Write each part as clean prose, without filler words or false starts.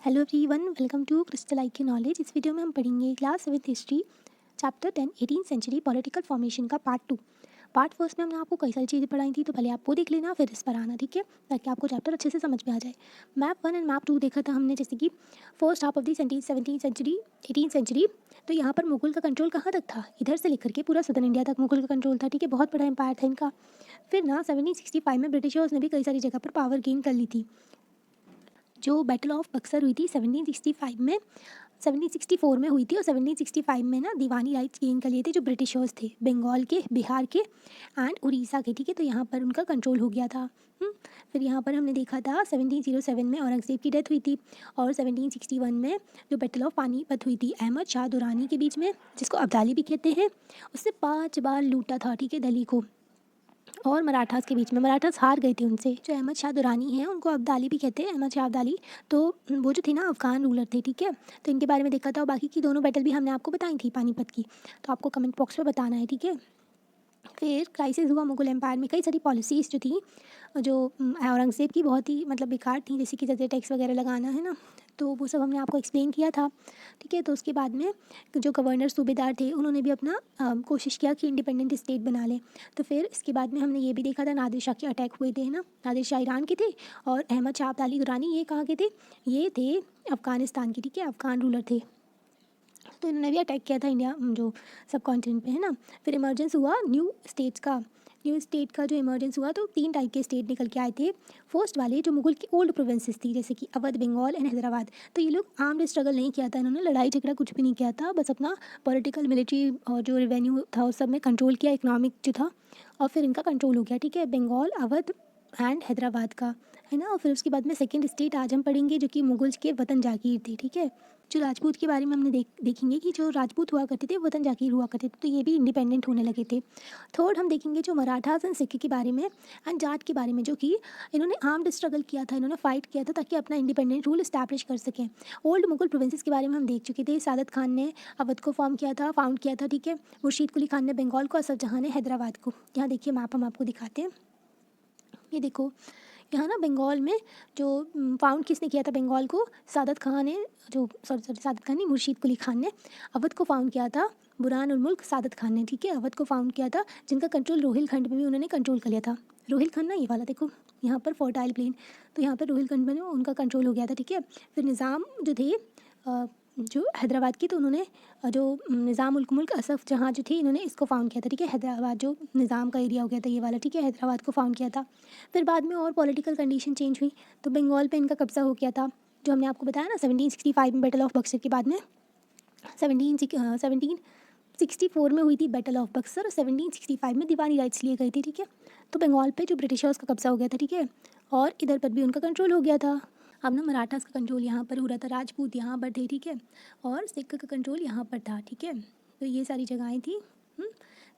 Hello everyone, welcome to crystal IQ knowledge. इस video में हम पढ़ेंगे class 7 history chapter 10 18th century political formation का पार्ट 2। पार्ट फर्स्ट में हमने आपको कई सारी चीज़ें पढ़ाई थी, तो पहले आप वो देख लेना, फिर इस पर आना, ठीक है, ताकि आपको चैप्टर अच्छे से समझ में आ जाए। मैप 1 एंड मैप 2 देखा था हमने, जैसे कि first half of the 17th century 18th century. तो यहाँ पर मुगल का कंट्रोल कहाँ तक था? इधर से लेकर के पूरा सदर्न इंडिया तक मुगल का कंट्रोल था, ठीक है, बहुत बड़ा एम्पायर था इनका। फिर ना 1765 में ब्रिटिशर्स ने भी कई सारी जगह पर पावर गेन कर ली थी। जो बैटल ऑफ बक्सर हुई थी 1765 में, 1764 में हुई थी, और 1765 में ना दीवानी राइट्स गेन कर लिए थे जो ब्रिटिशर्स थे, बंगाल के, बिहार के एंड उड़ीसा के, ठीक है। तो यहाँ पर उनका कंट्रोल हो गया था। फिर यहाँ पर हमने देखा था 1707 में औरंगजेब की डेथ हुई थी, और 1761 में जो बैटल ऑफ पानीपत हुई थी अहमद शाह दुरानी के बीच में, जिसको अब्दाली भी कहते हैं, उससे 5 बार लूटा था, ठीक है, दिल्ली को, और मराठास के बीच में। मराठास हार गए थे उनसे। जो अहमद शाह दुरानी हैं उनको अब्दाली भी कहते हैं, अहमद शाह अब्दाली। तो वो जो थे ना अफगान रूलर थे, ठीक है। तो इनके बारे में देखा था, और बाकी की दोनों बैटल भी हमने आपको बताई थी पानीपत की, तो आपको कमेंट बॉक्स में बताना है, ठीक है। फिर क्राइसिस हुआ मुगल एम्पायर में, कई सारी पॉलिसीज़ जो थी, जो औरंगज़ेब की बहुत ही मतलब बेकार थी, जैसे कि ज़्यादा टैक्स वगैरह लगाना है ना, तो वो सब हमने आपको एक्सप्लेन किया था, ठीक है। तो उसके बाद में जो गवर्नर सूबेदार थे उन्होंने भी अपना कोशिश किया कि इंडिपेंडेंट स्टेट बना लें। तो फिर इसके बाद में हमने ये भी देखा था, नादिर शाह के अटैक हुए थे, है ना। नादिर शाह ईरान के थे, और अहमद शाह अब्दाली दुरानी ये कहाँ के थे? ये थे अफ़गानिस्तान के, ठीक है, अफ़गान रूलर थे। तो इन्होंने भी अटैक किया था इंडिया जो सब कॉन्टिनेंट पे, है ना। फिर इमरजेंस हुआ न्यू स्टेट का जो इमरजेंस हुआ, तो 3 टाइप के स्टेट निकल के आए थे। फर्स्ट वाले जो मुगल की ओल्ड प्रोविंसेस थी, जैसे कि अवध, बंगाल एंड हैदराबाद। तो ये लोग आर्म्ड स्ट्रगल नहीं किया था, इन्होंने लड़ाई झगड़ा कुछ भी नहीं किया था, बस अपना पॉलिटिकल, मिलिट्री और जो रेवेन्यू था उस सब में कंट्रोल किया, इकोनॉमिक जो था, और फिर इनका कंट्रोल हो गया, ठीक है, बंगाल, अवध एंड हैदराबाद का, है ना। और फिर उसके बाद में सेकेंड स्टेट आज हम पढ़ेंगे, जो कि मुगल्स के वतन जागीर थे, ठीक है। जो राजपूत के बारे में हमने देखेंगे कि जो राजपूत हुआ करते थे वतन जागीर हुआ करते थे, तो ये भी इंडिपेंडेंट होने लगे थे। थर्ड हम देखेंगे जो मराठास एंड सिख के बारे में एंड जाट के बारे में, जो कि इन्होंने आर्म्ड स्ट्रगल किया था, इन्होंने फाइट किया था ताकि अपना इंडिपेंडेंट रूल इस्टेब्लिश कर सकें। ओल्ड मुगल प्रोविंसेस के बारे में हम देख चुके थे। सादत खान ने अवध को फाउंड किया था, ठीक है। मुर्शीद कुली खान ने बंगाल को, असफ जहाँ ने हैदराबाद को। यहाँ देखिए मैप हम आपको दिखाते हैं, ये देखो यहाँ ना बंगाल में जो फाउंड किसने किया था बंगाल को? सादत खान ने, जो सॉरी सादत खान नहीं, मुर्शीद कुली खान ने। अवध को फाउंड किया था बुरहान उल मुल्क सादत खान ने, ठीक है, अवध को फाउंड किया था, जिनका कंट्रोल रोहिलखंड में भी उन्होंने कंट्रोल कर लिया था। रोहिलखंड ना ये वाला देखो, यहाँ पर फर्टाइल प्लेन, तो यहाँ पर रोहिलखंड में उनका कंट्रोल हो गया था, ठीक है। फिर निज़ाम जो थे जो हैदराबाद की, तो उन्होंने जो निज़ाम उल मुल्क असफ़ जहाँ जो थे, इन्होंने इसको फाउंड किया था, ठीक है। हैदराबाद जो निज़ाम का एरिया हो गया था ये वाला, ठीक है, हैदराबाद को फाउंड किया था। फिर बाद में और पॉलिटिकल कंडीशन चेंज हुई, तो बंगाल पे इनका कब्जा हो गया था, जो हमने आपको बताया ना 1765 में बैटल ऑफ बक्सर के बाद में। 1764 में हुई थी बैटल ऑफ बक्सर, और 1765 में दीवानी राइट्स लिए गए थे, ठीक है। तो बंगाल पे जो ब्रिटिशर्स का कब्जा हो गया था, ठीक है, और इधर पर भी उनका कंट्रोल हो गया था। अब ना मराठास का कंट्रोल यहाँ पर हो रहा था, राजपूत यहाँ पर थे, ठीक है, और सिख का कंट्रोल यहाँ पर था, ठीक है। तो ये सारी जगहें थी।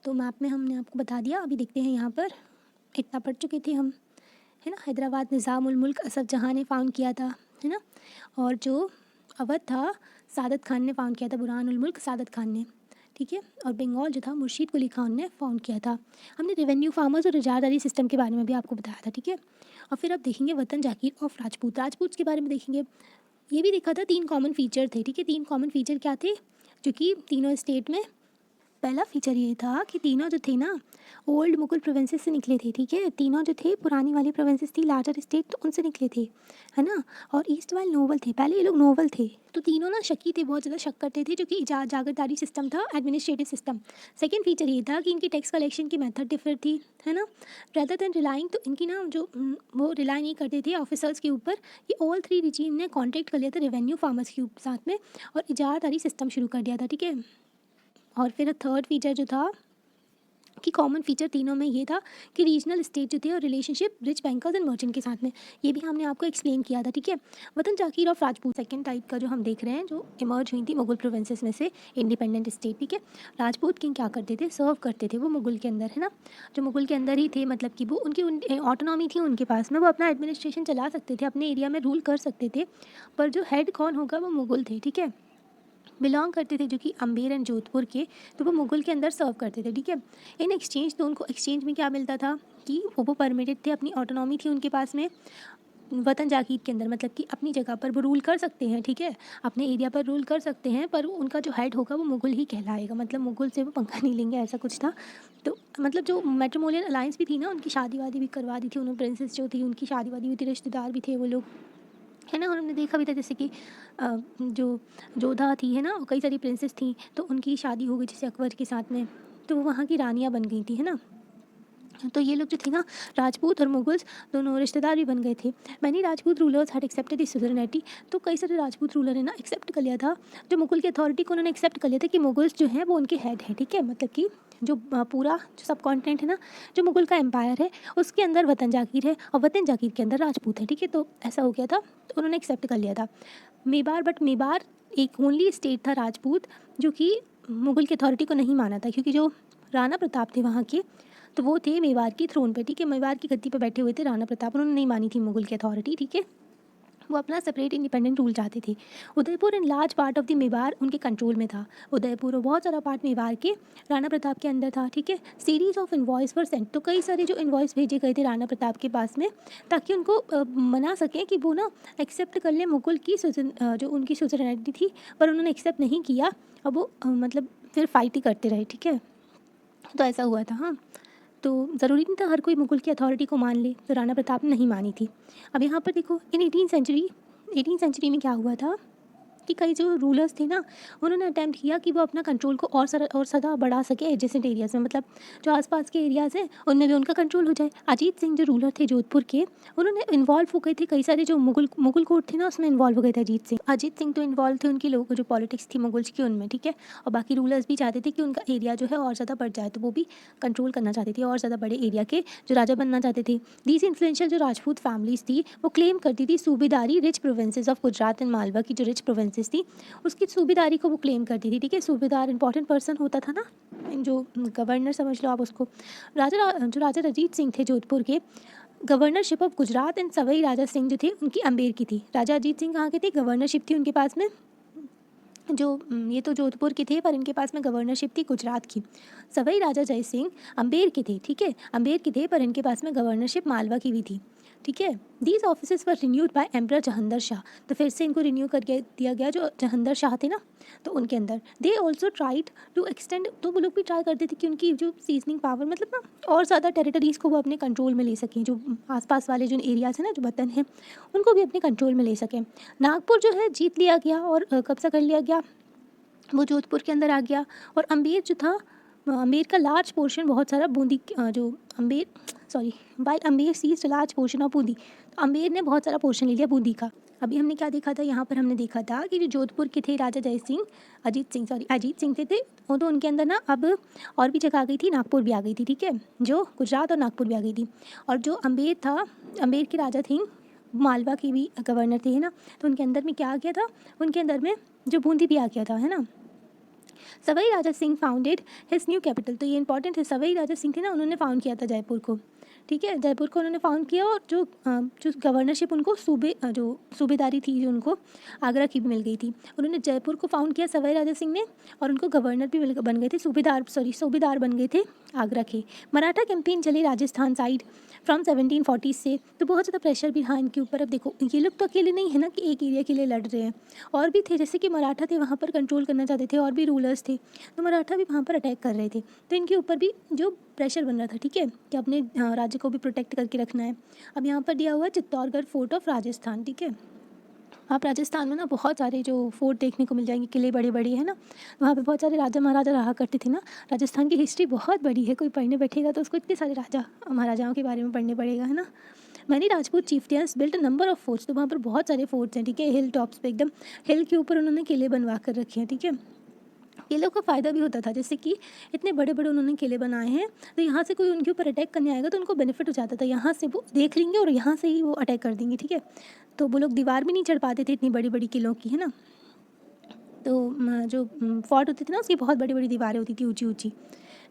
तो मैप में हमने आपको बता दिया। अभी देखते हैं यहाँ पर, इतना पढ़ चुके थे हम, है ना। हैदराबाद निज़ाम उल मुल्क असफ़ जहाँ ने फाउंड किया था, है ना। और जो अवध था सादत खान ने फाउंड किया था, बुरहान उल मुल्क सादत खान ने, ठीक है। और बंगाल जो था मुर्शीद कुली खान ने फाउंड किया था। हमने रेवेन्यू फार्मर्स और इजारदारी सिस्टम के बारे में भी आपको बताया था, ठीक है। और फिर अब देखेंगे वतन जागीर ऑफ राजपूत के बारे में देखेंगे। ये भी देखा था, 3 कॉमन फीचर थे, ठीक है। 3 कॉमन फीचर क्या थे, जो कि तीनों स्टेट में? पहला फीचर ये था कि तीनों जो थे ना ओल्ड मुगल प्रोविंसेस से निकले थे, ठीक है। तीनों जो थे पुरानी वाली प्रोविंसेस थी, लार्जर स्टेट, तो उनसे निकले थे, है ना। और ईस्ट वाले नोबल थे, पहले ये लोग नोबल थे, तो तीनों ना शकी थे, बहुत ज़्यादा शक करते थे, जो कि जागीरदारी सिस्टम था, एडमिनिस्ट्रेटिव सिस्टम। सेकेंड फीचर ये था कि इनकी टैक्स कलेक्शन की मेथड डिफरेंट थी, है ना, रेदर देन रिलाइंग। तो इनकी ना जो वो रिलाई नहीं करते थे ऑफिसर्स के ऊपर। ये ऑल 3 रिजीम ने कॉन्ट्रैक्ट कर लिया था रेवेन्यू फार्मर्स के साथ में, और इजारदारी सिस्टम शुरू कर दिया था, ठीक है। और फिर थर्ड फीचर जो था कि कॉमन फीचर तीनों में ये था कि रीजनल स्टेट जो थे और relationship rich bankers and merchant के साथ में, ये भी हमने आपको एक्सप्लेन किया था, ठीक है। वतन जागीर ऑफ राजपूत सेकंड टाइप का जो हम देख रहे हैं, जो इमर्ज हुई थी मुगल प्रोविंसेस में से इंडिपेंडेंट स्टेट, ठीक है। राजपूत किंग क्या करते थे? सर्व करते थे वो मुगल के अंदर, है ना, जो मुगल के अंदर ही थे, मतलब कि वो उनकी ऑटोनॉमी थी उनके पास में, वो अपना एडमिनिस्ट्रेशन चला सकते थे, अपने एरिया में रूल कर सकते थे, पर जो हेड कौन होगा वो मुगल थे, ठीक है, बिलोंग करते थे, जो कि अम्बेर एंड जोधपुर के, तो वो मुगल के अंदर सर्व करते थे, ठीक है। इन एक्सचेंज, तो उनको एक्सचेंज में क्या मिलता था कि वो परमिटेड थे, अपनी ऑटोनॉमी थी उनके पास में, वतन जागीर के अंदर, मतलब कि अपनी जगह पर वो रूल कर सकते हैं, ठीक है, अपने एरिया पर रूल कर सकते हैं, पर उनका जो हेड होगा वो मुगल ही कहलाएगा, मतलब मुगल से वो पंगा नहीं लेंगे, ऐसा कुछ था। तो मतलब जो मैट्रिमोनियल अलायंस भी थी ना, उनकी शादी वादी भी करवा दी थी उन्होंने, प्रिंसेस जो थी उनकी शादी वादी हुई थी, रिश्तेदार भी थे वो लोग, है ना। और हमने देखा भी था जैसे कि जो जोधा थी, है ना, कई सारी प्रिंसेस थी, तो उनकी शादी हो गई जैसे अकबर के साथ में, तो वो वहाँ की रानियाँ बन गई थी, है ना। तो ये लोग जो थे ना, राजपूत और मुगल्स दोनों रिश्तेदार भी बन गए थे। Many Rajput rulers had accepted this suzerainty, तो कई सारे राजपूत रूलर ने ना एक्सेप्ट कर लिया था, जो मुगल की अथॉरिटी को उन्होंने एक्सेप्ट कर लिया था कि मुगल्स जो हैं वो उनके हेड है, ठीक है, मतलब कि जो पूरा जो सब कॉन्टिनेंट है ना, जो मुगल का एम्पायर है, उसके अंदर वतन जागीर है और वतन जागीर के अंदर राजपूत है, ठीक है। तो ऐसा हो गया था, तो उन्होंने एक्सेप्ट कर लिया था मेवाड़, बट मेवाड़ एक ओनली स्टेट था राजपूत जो कि मुगल की अथॉरिटी को नहीं माना था, क्योंकि जो राणा प्रताप थे वहाँ के, तो वो थे मेवाड़ की थ्रोन पे, ठीक है, मेवाड़ की गद्दी पे बैठे हुए थे राणा प्रताप, उन्होंने नहीं मानी थी मुगल की अथॉरिटी, ठीक है, वो अपना सेपरेट इंडिपेंडेंट रूल चाहते थे। Udaipur and large part of the Mewar उनके कंट्रोल में था, उदयपुर और बहुत सारा पार्ट मेवाड़ के राणा प्रताप के अंदर था, ठीक है। Series of invoice were sent, तो कई सारे जो इन्वॉइस भेजे गए थे राणा प्रताप के पास में, ताकि उनको मना सकें कि वो ना एक्सेप्ट कर ले मुगल की जो उनकी सुजरनिटी थी, पर उन्होंने एक्सेप्ट नहीं किया, अब वो मतलब फिर फाइट ही करते रहे, ठीक है। तो ऐसा हुआ था, हाँ। तो ज़रूरी नहीं था हर कोई मुगल की अथॉरिटी को मान ले, तो राणा प्रताप ने नहीं मानी थी। अब यहाँ पर देखो इन 18th सेंचुरी में क्या हुआ था कि कई जो रूलर्स थे ना, उन्होंने अटैम्प्ट किया कि वो अपना कंट्रोल को और ज़्यादा बढ़ा सके एडजेसेंट एरियाज़ में, मतलब जो आसपास के एरियाज़ हैं उनमें भी उनका कंट्रोल हो जाए। अजीत सिंह जो रूलर थे जोधपुर के, उन्होंने इन्वॉल्व हो गए थे, कई सारे जो मुगल कोर्ट थे ना उसमें इन्वॉल्व हो गए थे अजीत सिंह तो इन्वॉल्व थे उनकी लोग जो पॉलिटिक्स थी मुगल्स की उनमें, ठीक है। और बाकी रूलर्स भी चाहते थे कि उनका एरिया जो है और ज़्यादा बढ़ जाए, तो वो भी कंट्रोल करना चाहते थे और ज़्यादा बड़े एरिया के जो राजा बनना चाहते थे। दीज इन्फ्लुएंशियल जो राजपूत फैमिलीज थी वो क्लेम करती थी सूबेदारी rich provinces of Gujarat and Malwa की जो रिच प्रोविंसेस थी उसकी सूबेदारी को वो क्लेम करती थी, ठीक है। सूबेदार इंपॉर्टेंट पर्सन होता था ना, जो गवर्नर समझ लो आप उसको। जो राजा रजीत सिंह थे जोधपुर के, गवर्नरशिप ऑफ गुजरात एंड सवई राजा सिंह जो थे उनकी अम्बेर की थी। राजा अजीत सिंह कहाँ के थे, गवर्नरशिप थी उनके पास में, जो ये तो जोधपुर के थे पर इनके पास में गवर्नरशिप थी गुजरात की। सवई राजा जय सिंह अम्बेर के थे, ठीक है, अम्बेर के थे, पर इनके पास में गवर्नरशिप मालवा की भी थी, ठीक है। These offices were renewed by emperor Jahandar Shah, तो फिर से इनको रिन्यू करके दिया गया जो जहंदर शाह थे ना, तो उनके अंदर। They also tried to extend, तो वो लोग भी ट्राई करते थे कि उनकी जो सीजनिंग पावर मतलब ना और ज़्यादा टेरिटरीज़ को वो अपने कंट्रोल में ले सकें, जो आसपास वाले जो एरियाज़ हैं ना, जो वतन हैं उनको भी अपने कंट्रोल में ले सकें। नागपुर जो है जीत लिया गया और कब्जा कर लिया गया, वो जोधपुर के अंदर आ गया। और अम्बेर जो था, अम्बेर का लार्ज पोर्शन बहुत सारा बूंदी जो Amber sorry while Amber seize large portion of Bundi, तो अम्बेर ने बहुत सारा पोर्शन ले लिया बूंदी का। अभी हमने क्या देखा था, यहाँ पर हमने देखा था कि जो जोधपुर के थे राजा अजीत सिंह थे वो, तो उनके अंदर ना अब और भी जगह आ गई थी, नागपुर भी आ गई थी, ठीक है, जो गुजरात और नागपुर भी आ गई थी। और जो अम्बेर था, अम्बेर के राजा थे, मालवा की भी गवर्नर थे, है ना, तो उनके अंदर में क्या आ गया था, उनके अंदर में जो बूंदी भी आ गया था, है ना। Sawai Raja Singh founded his new capital, तो ये इंपॉर्टेंट है, सवाई राजा सिंह थे ना, उन्होंने फाउंड किया था जयपुर को, ठीक है, जयपुर को उन्होंने फाउंड किया। और जो गवर्नरशिप उनको जो सूबेदारी थी जो उनको आगरा की भी मिल गई थी, उन्होंने जयपुर को फाउंड किया सवाई राजा सिंह ने, और उनको गवर्नर भी बन गए थे, सूबेदार बन गए थे आगरा के। मराठा कैंपेन चले राजस्थान साइड फ्रॉम 1740 से, तो बहुत ज़्यादा प्रेशर भी था इनके ऊपर। अब देखो ये लोग तो अकेले नहीं है ना कि एक एरिया के लिए लड़ रहे हैं, और भी थे, जैसे कि मराठा थे वहाँ पर कंट्रोल करना चाहते थे, और भी रूलर्स थे, तो मराठा भी वहाँ पर अटैक कर रहे थे, तो इनके ऊपर भी जो प्रेशर बन रहा था, ठीक है, कि अपने राज्य को भी प्रोटेक्ट करके रखना है। अब यहाँ पर दिया हुआ है चित्तौड़गढ़ फोर्ट ऑफ राजस्थान, ठीक है। आप राजस्थान में ना बहुत सारे जो फोर्ट देखने को मिल जाएंगे, किले बड़े बड़े हैं ना, वहाँ पे बहुत सारे राजा महाराजा रहा करते थे ना। राजस्थान की हिस्ट्री बहुत बड़ी है, कोई पढ़ने बैठेगा तो उसको इतने सारे राजा महाराजाओं के बारे में पढ़ने पड़ेगा, है ना। Many Rajput chieftains built number of forts, तो वहाँ पर बहुत सारे फोर्ट्स हैं, ठीक है, हिल टॉप्स पे, एकदम हिल के ऊपर उन्होंने किले बनवा कर रखे हैं, ठीक है। किलों का फ़ायदा भी होता था, जैसे कि इतने बड़े बड़े उन्होंने किले बनाए हैं, तो यहाँ से कोई उनके ऊपर अटैक करने आएगा तो उनको बेनिफिट हो जाता था, यहाँ से वो देख लेंगे और यहाँ से ही वो अटैक कर देंगे, ठीक है। तो वो लोग दीवार भी नहीं चढ़ पाते थे इतनी बड़ी बड़ी किलों की, है ना। तो जो फोर्ट होते थे ना उसकी बहुत बड़ी बड़ी दीवारें होती थी, ऊंची ऊंची,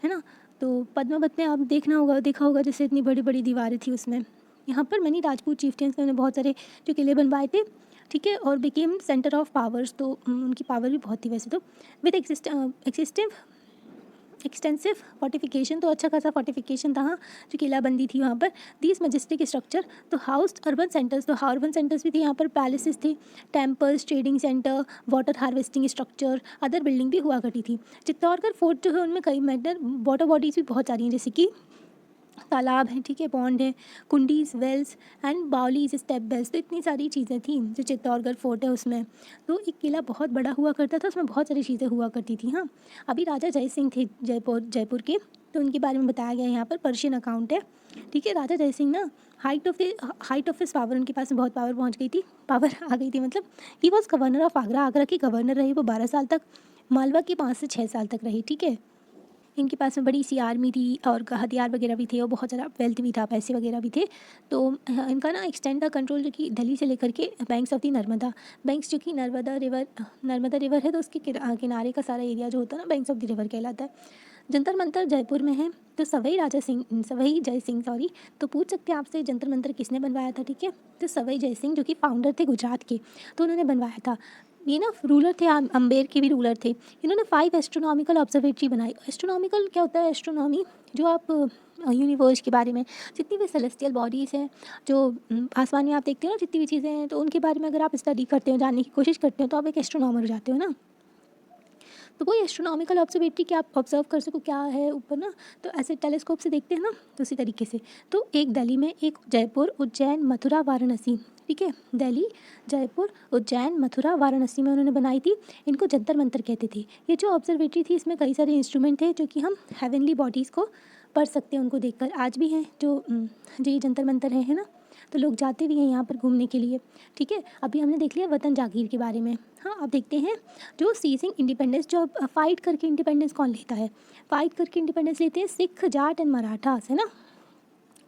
है ना। तो पद्मावत में आप देखा होगा जैसे इतनी बड़ी बड़ी दीवारें थी उसमें। यहाँ पर मैंने राजपूत चीफ्टियंस ने बहुत सारे जो किले बनवाए थे, ठीक है, और बिकेम सेंटर ऑफ पावर्स, तो उनकी पावर भी बहुत थी वैसे तो। विद एक्सटेंसिव फोर्टिफिकेशन, तो अच्छा खासा फोर्टिफिकेशन था हाँ, जो किलाबंदी थी वहाँ पर। दीज मजेस्टिक स्ट्रक्चर तो हाउस अर्बन सेंटर्स, तो अर्बन सेंटर्स भी थे यहाँ पर, पैलेसेस थे, temples, trading centre, water harvesting structure, other building भी हुआ करती थी। चित्तौड़गढ़ फोर्ट जो है उनमें कई मैटर वाटर बॉडीज़ भी बहुत सारी हैं, जैसे कि तालाब है, ठीक है, पॉन्ड है, कुंडीज, Wales and baolis, step bells, तो इतनी सारी चीज़ें थी जो चित्तौड़गढ़ फोर्ट है उसमें। तो एक किला बहुत बड़ा हुआ करता था, उसमें बहुत सारी चीज़ें हुआ करती थी हाँ। अभी राजा जय सिंह थे जयपुर के, तो उनके बारे में बताया गया है यहाँ पर, पर्शियन अकाउंट है, ठीक है। राजा जय सिंह ना हाइट ऑफ हिस पावर, उनके पास में बहुत पावर पहुँच गई थी, पावर आ गई थी मतलब। He was governor of Agra, Agra के गवर्नर रहे वो 12 साल तक, मालवा के 5 से 6 साल तक रहे, ठीक है। इनके पास में बड़ी सी आर्मी थी और हथियार वगैरह भी थे और बहुत ज़्यादा वेल्थ भी था, पैसे वगैरह भी थे। तो इनका ना एक्सटेंड था कंट्रोल जो कि दिल्ली से लेकर के banks of the Narmada, banks जो कि नर्मदा रिवर है, तो उसके किनारे का सारा एरिया जो होता है ना बैंक्स ऑफ द रिवर कहलाता है। जंतर मंतर जयपुर में है, तो सवाई जय सिंह तो पूछ सकते हैं आपसे जंतर मंतर किसने बनवाया था, ठीक है। तो सवाई जय सिंह जो कि फाउंडर थे गुजरात के, तो उन्होंने बनवाया था। ये ना रूलर थे, अम्बेर के भी रूलर थे। इन्होंने 5 एस्ट्रोनॉमिकल ऑब्जर्वेटरी बनाई। एस्ट्रोनॉमिकल क्या होता है? एस्ट्रोनॉमी जो आप यूनिवर्स के बारे में जितनी भी सेलेस्टियल बॉडीज़ हैं, जो आसमान में आप देखते हो ना जितनी भी चीज़ें हैं, तो उनके बारे में अगर आप स्टडी करते हो, जानने की कोशिश करते हो, तो आप एक एस्ट्रोनॉमर हो जाते हो ना। तो वही एस्ट्रोनॉमिकल ऑब्जर्वेटरी कि आप ऑब्जर्व कर सको क्या है ऊपर ना, तो ऐसे टेलीस्कोप से देखते हैं ना, तो उसी तरीके से। तो एक दिल्ली में, एक जयपुर, उज्जैन, मथुरा, वाराणसी, ठीक है। दिल्ली, जयपुर, उज्जैन, मथुरा, वाराणसी में उन्होंने बनाई थी। इनको जंतर मंतर कहते थे। ये जो ऑब्जर्वेटरी थी इसमें कई सारे इंस्ट्रूमेंट थे जो कि हम हेवनली बॉडीज़ को पढ़ सकते हैं उनको देखकर। आज भी हैं जो ये जंतर मंतर है ना, तो लोग जाते भी हैं यहाँ पर घूमने के लिए, ठीक है। अभी हमने देख लिया वतन जागीर के बारे में। हाँ, अब देखते हैं जो सीजिंग इंडिपेंडेंस, जो फाइट करके इंडिपेंडेंस कौन लेता है? फाइट करके इंडिपेंडेंस लेते हैं सिख, जाट एंड मराठास, है ना।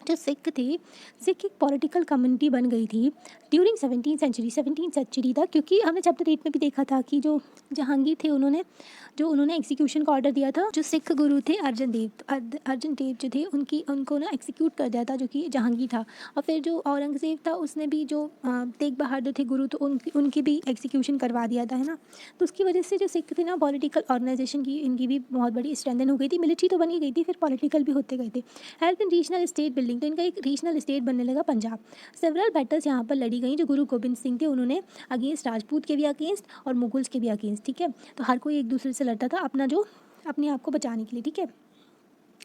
जो सिख थे, सिख एक पॉलिटिकल कम्युनिटी बन गई थी ड्यूरिंग 17th सेंचुरी तक, क्योंकि हमने चैप्टर 8 में भी देखा था कि जो जहांगीर थे उन्होंने एग्जीक्यूशन का ऑर्डर दिया था। जो सिख गुरु थे अर्जन देव जो थे उनको ना एग्जीक्यूट कर दिया था, जो कि जहांगीर था। और फिर जो औरंगज़ेब था उसने भी जो तेग बहादुर थे गुरु, तो उनकी भी एग्जीक्यूशन करवा दिया था, है ना। तो उसकी वजह से जो सिख थे ना, पॉलिटिकल ऑर्गेनाइजेशन की इनकी भी बहुत बड़ी स्ट्रेंथन हो गई थी। मिलिट्री तो बनी गई थी, फिर पॉलिटिकल भी होते गए थे। Help in regional state building, तो इनका एक रीजनल स्टेट बनने लगा पंजाब। सेवरल बैटल्स यहाँ पर लड़ी गई जो गुरु गोबिंद सिंह थे उन्होंने अगेंस्ट राजपूत के भी अगेंस्ट और मुगल्स के भी अगेंस्ट, ठीक है। तो हर कोई एक दूसरे से लड़ता था अपने आप को बचाने के लिए, ठीक है।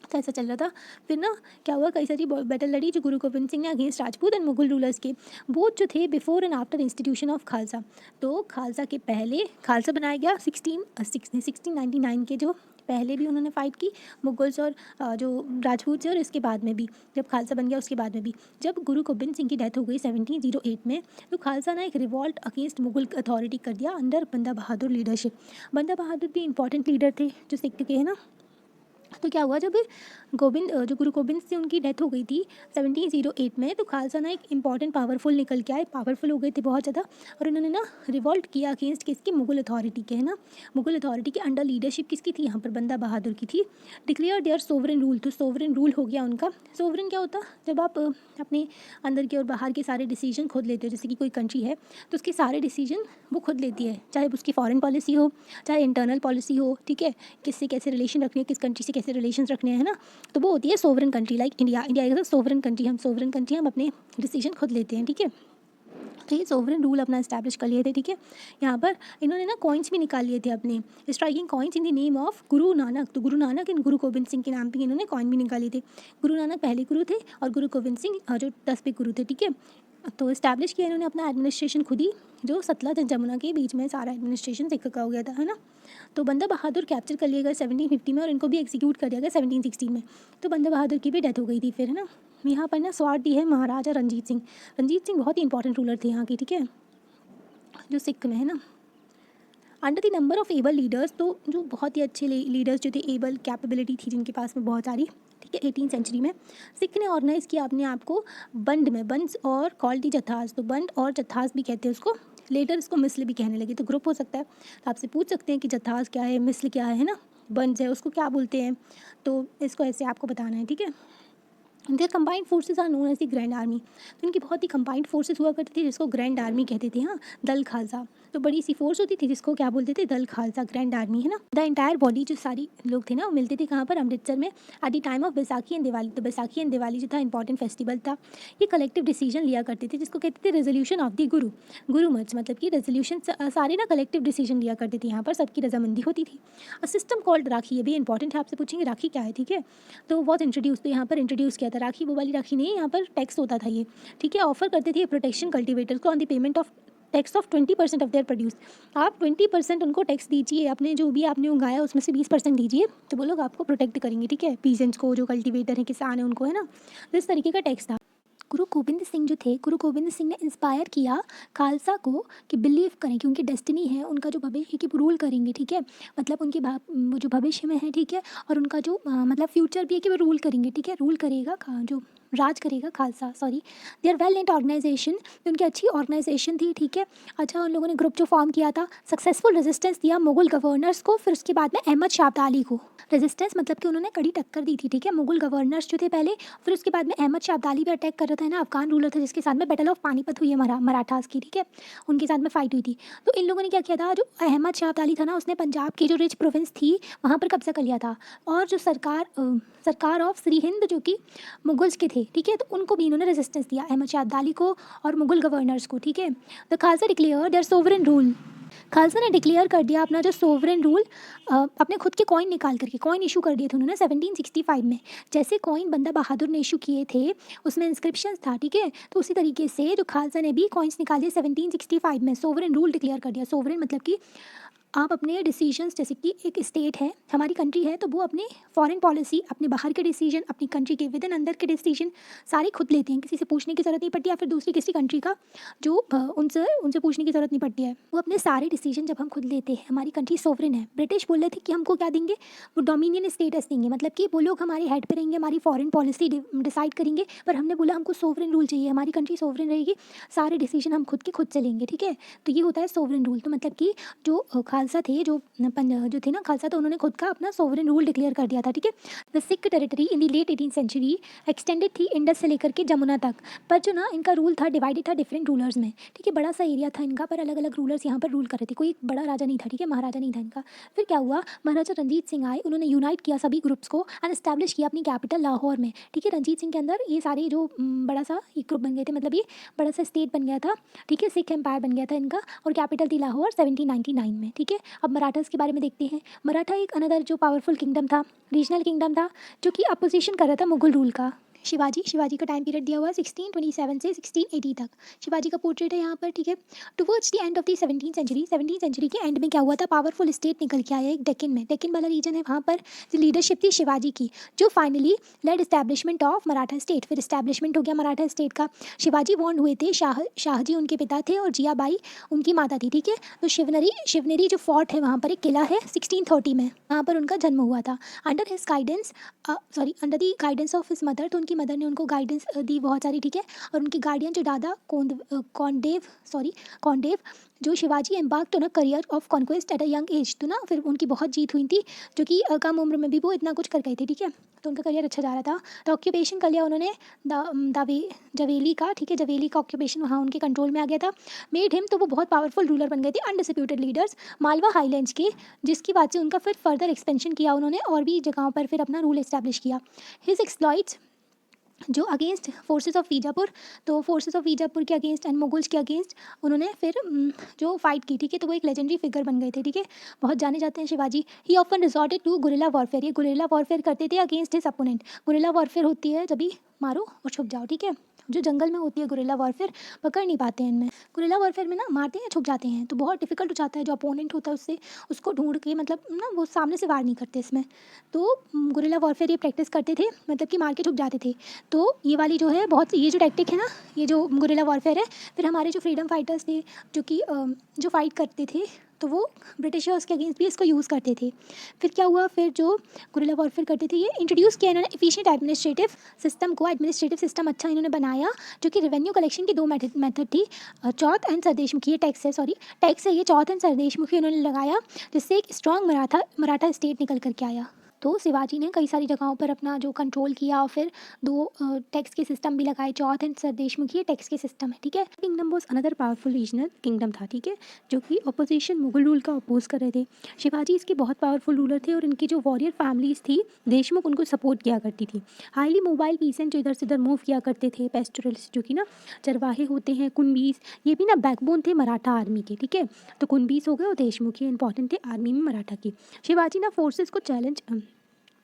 तो ऐसा चल रहा था। फिर ना क्या हुआ, कई सारी बैटल लड़ी जो गुरु गोबिंद सिंह ने against Rajput and Mughal rulers के, बोथ जो थे before and after institution of Khalsa. तो खालसा के पहले खालसा बनाया गया 1699 के, जो पहले भी उन्होंने फाइट की मुगल्स और जो राजपूत थे, और इसके बाद में भी जब खालसा बन गया उसके बाद में भी। जब गुरु गोबिंद सिंह की डेथ हो गई 1708 में, तो खालसा ने एक रिवॉल्ट अगेंस्ट मुगल अथॉरिटी कर दिया अंडर बंदा बहादुर लीडरशिप। बंदा बहादुर भी इंपॉर्टेंट लीडर थे जो सिख के, है ना। तो क्या हुआ, जब जो गुरु गोबिंद से उनकी डेथ हो गई थी 1708 में, तो खालसा ना एक इंपॉर्टेंट पावरफुल निकल के आए, पावरफुल हो गए थे बहुत ज़्यादा, और उन्होंने ना रिवॉल्ट किया अगेंस्ट किसकी? मुगल अथॉरिटी के, है ना। मुगल अथॉरिटी के अंडर लीडरशिप किसकी थी? यहाँ पर बंदा बहादुर की थी। डिक्लेयर देयर सोवरेन रूल, तो सोवरेन रूल हो गया उनका। सोवरेन क्या होता? जब आप अपने अंदर के और बाहर के सारे डिसीजन खुद लेते हो, जैसे कि कोई कंट्री है तो उसके सारे डिसीजन वो खुद लेती है, चाहे उसकी फॉरेन पॉलिसी हो, चाहे इंटरनल पॉलिसी हो, ठीक है। किससे कैसे रिलेशन रखने हैं, किस कंट्री से कैसे रिलेशन रखने हैं ना, तो वो होती है सोवरेन कंट्री। लाइक इंडिया एक सोवरेन कंट्री, हम अपने डिसीजन खुद लेते हैं, ठीक है। तो ये सोवरेन रूल अपना इस्टेब्लिश कर लिए थे, ठीक है। यहाँ पर इन्होंने ना कॉइन्स भी निकाल लिए थे अपने, striking coins in the name of Guru Nanak. तो गुरु नानक इन गुरु गोबिंद सिंह के नाम पे इन्होंने कॉइन भी निकाले थे। गुरु नानक पहले गुरु थे और गुरु गोबिंद सिंह जो 10वें गुरु थे, ठीक है। तो इस्टेब्लिश किया इन्होंने अपना एडमिनिस्ट्रेशन खुद ही, जो सतलज एंड जमुना के बीच में सारा एडमिनिस्ट्रेशन सिख का हो गया था, है ना। तो बंदा बहादुर कैप्चर कर लिए गए 1750 में, और इनको भी एग्जीक्यूट कर दिया गया 1716 में। तो बंदा बहादुर की भी डेथ हो गई थी फिर, है ना। यहाँ पर ना स्वाड दी है महाराजा रंजीत सिंह। रंजीत सिंह बहुत ही इंपॉर्टेंट रूलर थे यहाँ की, ठीक है, जो सिख में, है ना। Under the number of able leaders, तो जो बहुत ही अच्छे लीडर्स जो थे, एबल कैपेबिलिटी थी जिनके पास में बहुत सारी, ठीक है। 18th सेंचुरी में सिख ने ऑर्गेनाइज किया अपने आप को बंड्स और कॉल्ड दी जथास। तो बंड और जथास भी कहते हैं उसको, लेटर इसको मिसल भी कहने लगे। तो ग्रुप हो सकता है, तो आपसे पूछ सकते हैं कि जथास क्या है, मिसल क्या है ना, बंड्स है उसको क्या बोलते हैं, तो इसको ऐसे आपको बताना है, ठीक है। Their combined forces are known as the grand army. तो इनकी बहुत ही कंबाइंड फोर्सेस हुआ करती थी जिसको ग्रैंड आर्मी कहते थे, हाँ, दल खालसा। तो बड़ी सी फोर्स होती थी जिसको क्या बोलते थे, दल खालसा, ग्रैंड आर्मी, है ना। द एंटायर बॉडी, जो सारी लोग थे ना वो मिलते थे कहाँ पर, अमृतसर में, at the time of Baisakhi and Diwali. तो बैसाखी एंड दिवाली जो था इंपॉर्टेंट फेस्टिवल था। ये कलेक्टिव डिसीजन लिया करते थे जिसको कहते थे resolution of the Guru much, मतलब कि रेजोल्यूशन सारे ना कलेक्टिव डिसीजन लिया करते थे, यहाँ पर सबकी रजामंदी होती थी। अ सिस्टम कॉल्ड राखी, ये भी इंपॉर्टेंट है, आपसे पूछेंगे राखी क्या है, ठीक है। तो वॉज इंट्रोड्यूस, तो यहाँ पर इंट्रोड्यूस किया था राखी, वो वाली राखी नहीं, यहाँ पर टैक्स होता था ये, ठीक है। ऑफर करते थे प्रोटेक्शन कल्टिवेटर्स को on the payment of tax of 20% of their produce. आप 20% उनको टैक्स दीजिए, अपने जो भी आपने उगाया उसमें से 20% दीजिए, तो वो लोग आपको प्रोटेक्ट करेंगे, ठीक है। पीजेंट्स को, जो कल्टिवेटर हैं, किसान हैं, उनको, है ना। तो इस तरीके का टैक्स था। गुरु गोबिंद सिंह जो थे, गुरु गोबिंद सिंह ने इंस्पायर किया खालसा को कि बिलीव करें कि उनकी डेस्टिनी है, उनका जो भविष्य की रूल करेंगे, ठीक है। मतलब उनके वो जो भविष्य में है, ठीक है, और उनका जो मतलब फ्यूचर भी है कि वो रूल करेंगे, ठीक है। रूल करेगा जो राज करेगा Khalsa, sorry. They are well knit organisation, उनकी अच्छी ऑर्गेनाइजेशन थी, ठीक है। अच्छा, उन लोगों ने ग्रुप जो फॉर्म किया था, सक्सेसफुल रेजिस्टेंस दिया मुगल गवर्नर्स को, फिर उसके बाद में अहमद शाह अब्दाली को। रेजिस्टेंस मतलब कि उन्होंने कड़ी टक्कर दी थी, ठीक है, मुगल गवर्नर्स जो थे पहले, फिर उसके बाद में अहमद शाह अब्दाली भी अटैक कर रहा था, ना, अफगान रूलर था, जिसके साथ में बैटल ऑफ पानीपत हुई है मराठास की, ठीक है, उनके साथ में फाइट हुई थी। तो इन लोगों ने क्या किया था, जो अहमद शाह अब्दाली था ना, उसने पंजाब की जो रिच प्रोविंस थी वहाँ पर कब्जा कर लिया था, और जो सरकार ऑफ श्री हिंद जो कि मुगल्स के थे, ठीक है, तो उनको भी इन्होंने रेजिस्टेंस दिया, अहमद शाह अब्दाली को और मुगल गवर्नर्स को, ठीक है। The Khalsa declare there sovereign rule, Khalsa ने डिक्लेयर कर दिया अपना जो सोवरेन रूल, अपने खुद के कॉइन निकाल करके कॉइन इशू कर दिए थे उन्होंने 1765 में। जैसे कॉइन बंदा बहादुर ने इशू किए थे, उसमें इंस्क्रिप्शन था, ठीक है, तो उसी तरीके से जो खालसा ने भी कॉइन्स निकाल दिए 1765 में, सोवरेन रूल डिक्लेयर कर दिया। सोवरेन मतलब कि आप अपने डिसीजंस, जैसे कि एक स्टेट है, हमारी कंट्री है, तो वो अपनी फॉरेन पॉलिसी, अपने बाहर के डिसीजन, अपनी कंट्री के विद इन अंदर के डिसीजन सारे खुद लेते हैं, किसी से पूछने की ज़रूरत नहीं पड़ती, या फिर दूसरी किसी कंट्री का जो उनसे पूछने की ज़रूरत नहीं पड़ती है। वो अपने सारे डिसीजन जब हम खुद लेते हैं, हमारी कंट्री सोवरेन है। ब्रिटिश बोल रहे थे कि हमको क्या देंगे, वो डोमिनियन स्टेटस देंगे, मतलब कि वो लोग हमारे हेड पे रहेंगे, हमारी फॉरेन पॉलिसी डिसाइड करेंगे, पर हमने बोला हमको सोवरेन रूल चाहिए, हमारी कंट्री सोवरेन रहेगी, सारे डिसीजन हम खुद के खुद चलेंगे, ठीक है। तो ये होता है सोवरेन रूल। तो मतलब कि जो खालसा थे, जो थे ना खालसा, तो उन्होंने खुद का अपना सोवरेन रूल डिक्लेयर कर दिया था, ठीक है। The Sikh territory in the late 18th century extended थी इंडस से लेकर के जमुना तक, पर जो ना इनका रूल था डिवाइडेड था डिफरेंट रूलर्स में, ठीक है। बड़ा सा एरिया था इनका, पर अलग अलग रूलर्स यहाँ पर रूल कर रहे थे, कोई बड़ा राजा नहीं था, ठीक है, महाराजा नहीं था इनका। फिर क्या हुआ, महाराजा रंजीत सिंह आए, उन्होंने यूनाइट किया सभी ग्रुप्स को एंड एस्टैब्लिश किया अपनी कैपिटल लाहौर में, ठीक है। रंजीत सिंह के अंदर ये सारे जो बड़ा सा एक ग्रुप बन गए थे, मतलब ये बड़ा सा स्टेट बन गया था, ठीक है, सिख एम्पायर बन गया था इनका, और कैपिटल थी लाहौर 1799 में, ठीक है। अब मराठास के बारे में देखते हैं। मराठा एक अनदर जो पावरफुल किंगडम था, रीजनल किंगडम था, जो कि अपोजिशन कर रहा था मुगल रूल का। शिवाजी का टाइम पीरियड दिया हुआ है 1627 से 1680 तक। शिवाजी का पोर्ट्रेट है यहाँ पर, ठीक है। Towards the end of the 17th century के एंड में क्या हुआ था, पावरफुल स्टेट निकल के आया एक डेक्कन में, डेक्कन वाला रीजन है, वहाँ पर जो लीडरशिप थी शिवाजी की, जो finally led establishment of Maratha state. फिर इस्टेब्लिशमेंट हो गया मराठा स्टेट का। शिवाजी वॉन्ड हुए थे, शाहजी उनके पिता थे और जियाबाई उनकी माता थी, ठीक है। तो शिवनेरी जो फोर्ट है, वहाँ पर एक किला है 1630 में, वहाँ पर उनका जन्म हुआ था। Under his guidance, under the guidance of his mother, तो उनकी मदर ने उनको गाइडेंस दी बहुत सारी, ठीक है। और उनके गार्डियन जो दादा कौंडेव, जो Shivaji embarked on a career of conquest at a young age, तो ना फिर उनकी बहुत जीत हुई थी, जो कि कम उम्र में भी वो इतना कुछ कर गए थे, ठीक है। तो उनका करियर अच्छा जा रहा था। तो ऑक्यूपेशन कर लिया उन्होंने जवेली का, ठीक है, जवेली का ऑक्यूपेशन वहाँ उनके कंट्रोल में आ गया था। मेड हिम, तो वो बहुत पावरफुल रूलर बन गए थे, अनडिस्प्यूटेड लीडर्स मालवा हाईलैंड्स के, जिसकी बात से उनका फिर फर्दर एक्सपेंशन किया उन्होंने, और भी जगहों पर फिर अपना रूल एस्टैब्लिश किया। हिज एक्सप्लॉइट्स जो अगेंस्ट फोर्सेस ऑफ बीजापुर, तो फोर्सेस ऑफ बीजापुर के अगेंस्ट एंड मुगल्स के अगेंस्ट उन्होंने फिर जो फाइट की, ठीक है, तो वो एक लेजेंडरी फिगर बन गए थे, ठीक है, बहुत जाने जाते हैं Shivaji. He often resorted to guerrilla warfare, ये गुरिल्ला वॉरफेयर करते थे against his opponent. Guerrilla warfare होती है जब भी मारो और छुप जाओ, ठीक है, जो जंगल में होती है गुरिल्ला वॉरफेयर, पकड़ नहीं पाते हैं इनमें। गुरिल्ला वॉरफेयर में ना मारते हैं, छुप जाते हैं, तो बहुत डिफिकल्ट हो जाता है, जो अपोनेंट होता है उसको ढूंढ के, मतलब ना वो सामने से वार नहीं करते इसमें। तो गुरिल्ला वॉरफेयर ये प्रैक्टिस करते थे, मतलब कि मार के छुप जाते थे। तो ये वाली जो है बहुत, ये जो टैक्टिक है ना, ये जो गुरिल्ला वॉरफेयर है, फिर हमारे जो फ्रीडम फाइटर्स थे, जो कि जो फाइट करते थे, तो वो ब्रिटिशर्स के अगेंस्ट भी इसको यूज़ करते थे। फिर क्या हुआ, फिर जो गुरिल्ला वॉरफेयर करते थे, ये इंट्रोड्यूस किया इन्होंने एफिशिएंट एडमिनिस्ट्रेटिव सिस्टम को, एडमिनिस्ट्रेटिव सिस्टम अच्छा इन्होंने बनाया, जो कि रेवेन्यू कलेक्शन की दो मेथड थी, चौथ एंड सरदेशमुखी, ये टैक्स है ये चौथ एंड सरदेशमुखी इन्होंने लगाया, जिससे एक स्ट्रॉन्ग मराठा स्टेट निकल करके आया। तो शिवाजी ने कई सारी जगहों पर अपना जो कंट्रोल किया और फिर दो टैक्स के सिस्टम भी लगाए। चौथ एंड सरदेश मुखी ये टैक्स के सिस्टम है, ठीक है। Kingdom was another powerful regional kingdom था, ठीक है, जो कि अपोजिशन मुगल रूल का अपोज कर रहे थे। शिवाजी इसके बहुत पावरफुल रूलर थे और इनकी जो वॉरियर फैमिलीज थी देशमुख उनको सपोर्ट किया करती थी। हाईली मोबाइल पीसेंट जो इधर से उधर मूव किया करते थे, पेस्टोरल्स जो कि ना चरवाहे होते हैं, कुनबीस, ये भी ना बैकबोन थे मराठा आर्मी के, ठीक है। तो कुनबीस हो गए और देशमुख ये इंपॉर्टेंट थे आर्मी में मराठा की। शिवाजी ना फोर्सेस को चैलेंज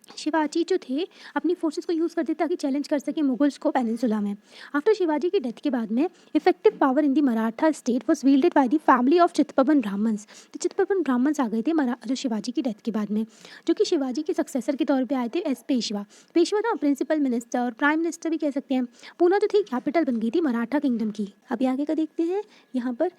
शिवाजी जो थे अपनी फोर्सेस को यूज़ करते ताकि चैलेंज कर सके मुगल्स को पेनिनसुला में। आफ्टर शिवाजी की डेथ के बाद में effective power in the Maratha state was wielded by the family of Chitpavan Brahmins. तो चित्तपवन ब्राह्मण्स आ गए थे जो शिवाजी की डेथ के बाद में, जो कि शिवाजी के सक्सेसर के तौर पे आए थे एस पेशवा। पेशवा था प्रिंसिपल मिनिस्टर और प्राइम मिनिस्टर भी कह सकते हैं। पूना जो थी कैपिटल बन गई थी मराठा किंगडम की। अभी आगे का देखते हैं यहाँ पर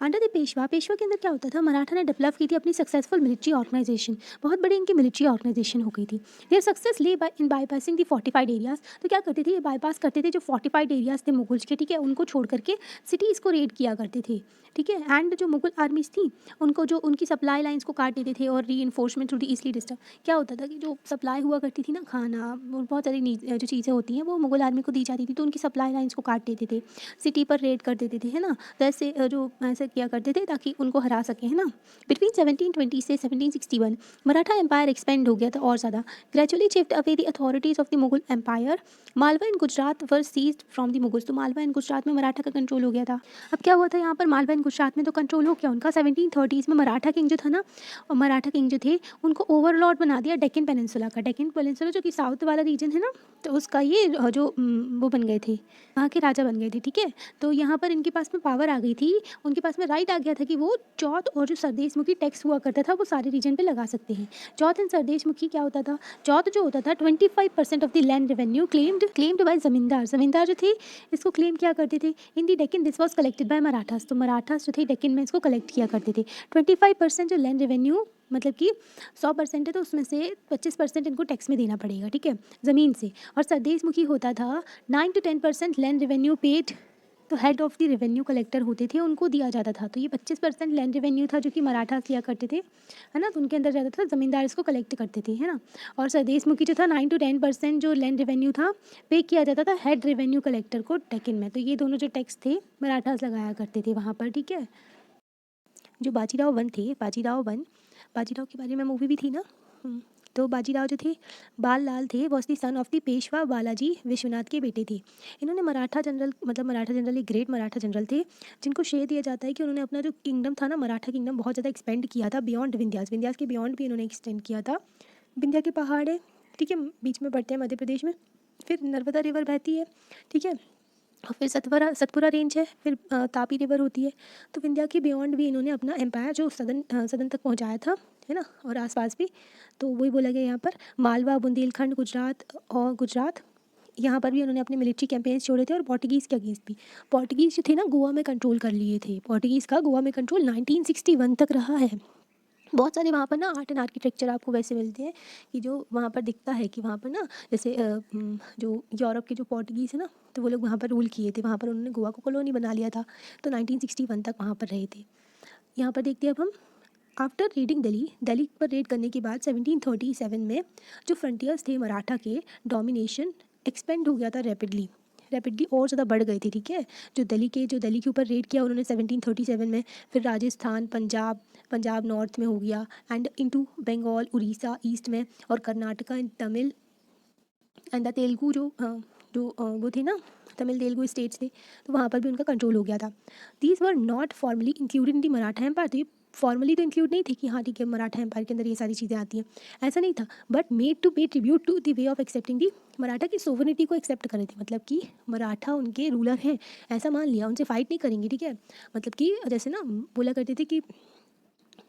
अंडर द पेशवा के अंदर क्या होता था, मराठा ने डेवलप की थी अपनी सक्सेसफुल मिलिट्री ऑर्गेनाइजेशन। बहुत बड़ी इनकी मिलिट्री ऑर्गेनाइजेशन हो गई थी। देयर सक्सेस ले इन बाईपासिंग दी फोर्टिफाइड एरियाज। तो क्या करते थे, ये बाईपास करते थे जो फोर्टिफाइड एरियाज थे मुगल्स के, ठीक है, उनको छोड़ करके सिटीज़ को रेड किया करते थे, ठीक है। एंड जो मुगल आर्मीज थी उनको जो उनकी सप्लाई लाइंस को काट देते थे और री इन्फोर्समेंट थ्रू दी ईस्टली डिस्ट्रिक्ट। क्या होता था कि जो सप्लाई हुआ करती थी ना, खाना और बहुत सारी जो चीज़ें होती हैं वो मुगल आर्मी को दी जाती थी, तो उनकी सप्लाई लाइंस को काट देते थे, सिटी पर रेड कर देते थे, है ना। तो ऐसे जो ऐसे किया करते थे ताकि उनको हरा सकें, है ना। बिटवीन 1720 से 1761 मराठा एम्पायर एक्सपेंड हो गया था और ज़्यादा। Gradually shift away the authorities of the Mughal empire. Malwa and Gujarat were seized from the Mughals. तो मालवा एंड गुजरात में मराठा का कंट्रोल हो गया था। अब क्या हुआ था यहाँ पर, मालवा एंड गुजरात में तो कंट्रोल हो गया उनका। 1730s में मराठा किंग जो था ना, और मराठा किंग जो थे उनको ओवरलॉर्ड बना दिया डेक्कन पेनिनसुला का। डेक्कन पेनिनसुला जो कि साउथ वाला रीजन है ना, तो उसका ये जो वो बन गए थे, वहाँ के राजा बन गए थे, ठीक है। तो यहाँ पर इनके पास में पावर आ गई थी, उनके पास में राइट आ गया था कि वो चौथ और जो सरदेश मुखी टैक्स हुआ करता था वो सारे रीजन पे लगा सकते हैं। चौथ एंड सरदेश मुखी क्या होता था, चौथ जो होता था 25% of the land revenue claimed by zamindar जो थे इसको क्लेम किया करते थे। In the Deccan this was collected by Marathas. तो मराठास जो थे डेक्कन में इसको कलेक्ट किया करते थे। 25% जो लैंड रेवेन्यू मतलब कि 100% है, तो उसमें से 25% इनको टैक्स में देना पड़ेगा, ठीक है, ज़मीन से। और सरदेश मुखी होता था 9 to 10% लैंड रेवेन्यू पेड, तो head of the revenue collector होते थे उनको दिया जाता था। तो ये 25% लैंड रेवेन्यू था जो कि मराठास लिया करते थे, है ना। तो उनके अंदर जाता था, ज़मींदार इसको कलेक्ट करते थे, है ना। और सरदेश मुखी जो था 9 to 10% जो लैंड रेवेन्यू था पे किया जाता था हेड रेवेन्यू कलेक्टर को डेक्कन में। तो ये दोनों जो टैक्स थे मराठास लगाया करते थे वहाँ पर, ठीक है। जो बाजीराव वन थे, बाजीराव के बारे में मूवी भी थी ना। तो बाजीराव जो थे बाल लाल थे, was the son of the Peshwa Balaji Vishwanath के बेटे थे। इन्होंने मराठा जनरल एक ग्रेट मराठा जनरल थे जिनको श्रेय दिया जाता है कि उन्होंने अपना जो किंगडम था ना, मराठा किंगडम, बहुत ज़्यादा एक्सपेंड किया था बियॉन्ड विंध्यास के बियॉन्ड भी इन्होंने एक्सटेंड किया था। विंध्या के पहाड़ है, ठीक है, बीच में पड़ते हैं मध्य प्रदेश में, फिर नर्मदा रिवर बहती है, ठीक है, और फिर सतपुरा रेंज है, फिर तापी रिवर होती है। तो विंध्या के बियॉन्ड भी इन्होंने अपना एम्पायर जो सदन तक पहुंचाया था, है ना, और आसपास भी। तो वही बोला गया यहाँ पर मालवा, बुंदेलखंड, गुजरात यहाँ पर भी उन्होंने अपने मिलिट्री कैंपेन्स छोड़े थे। और पोर्टुगीज़ के अगेंस्ट भी, पोर्टुगीज़ जो थे ना गोवा में कंट्रोल कर लिए थे। पोर्टुगीज़ का गोवा में कंट्रोल 1961 तक रहा है। बहुत सारे वहाँ पर ना आर्ट एंड आर्किटेक्चर आपको वैसे मिलते हैं कि जो वहाँ पर दिखता है कि वहाँ पर ना जैसे जो यूरोप के जो पोर्टुगीज़ है ना, तो वो लोग वहाँ पर रूल किए थे, वहाँ पर उन्होंने गोवा को कॉलोनी बना लिया था। तो 1961 तक वहाँ पर रहे थे। यहाँ पर देखते हैं अब हम, आफ्टर रेडिंग दिल्ली पर रेड करने के बाद 1737 में जो फ्रंटियर्स थे मराठा के, डोमिनेशन एक्सपेंड हो गया था रैपिडली और ज़्यादा बढ़ गए थे, ठीक है। जो दिल्ली के ऊपर रेड किया उन्होंने 1737 में, फिर राजस्थान, पंजाब नॉर्थ में हो गया, and into Bengal, Orissa east में, और Karnataka and Tamil and the Telugu वो थे ना, तमिल तेलुगु स्टेट्स थे, तो वहाँ पर भी उनका कंट्रोल हो गया था। These were not formally included in the Maratha empire. तो ये फॉर्मली तो इंक्लूड नहीं थी कि हाँ ठीक है मराठा एम्पायर के अंदर ये सारी चीज़ें आती हैं, ऐसा नहीं था। But made to pay tribute to the way of accepting the, Maratha की सोवरेनिटी को एक्सेप्ट कर रहे थे, मतलब कि मराठा उनके रूलर हैं ऐसा मान लिया, उनसे फाइट नहीं करेंगे, ठीक है। मतलब कि जैसे ना बोला करते थे कि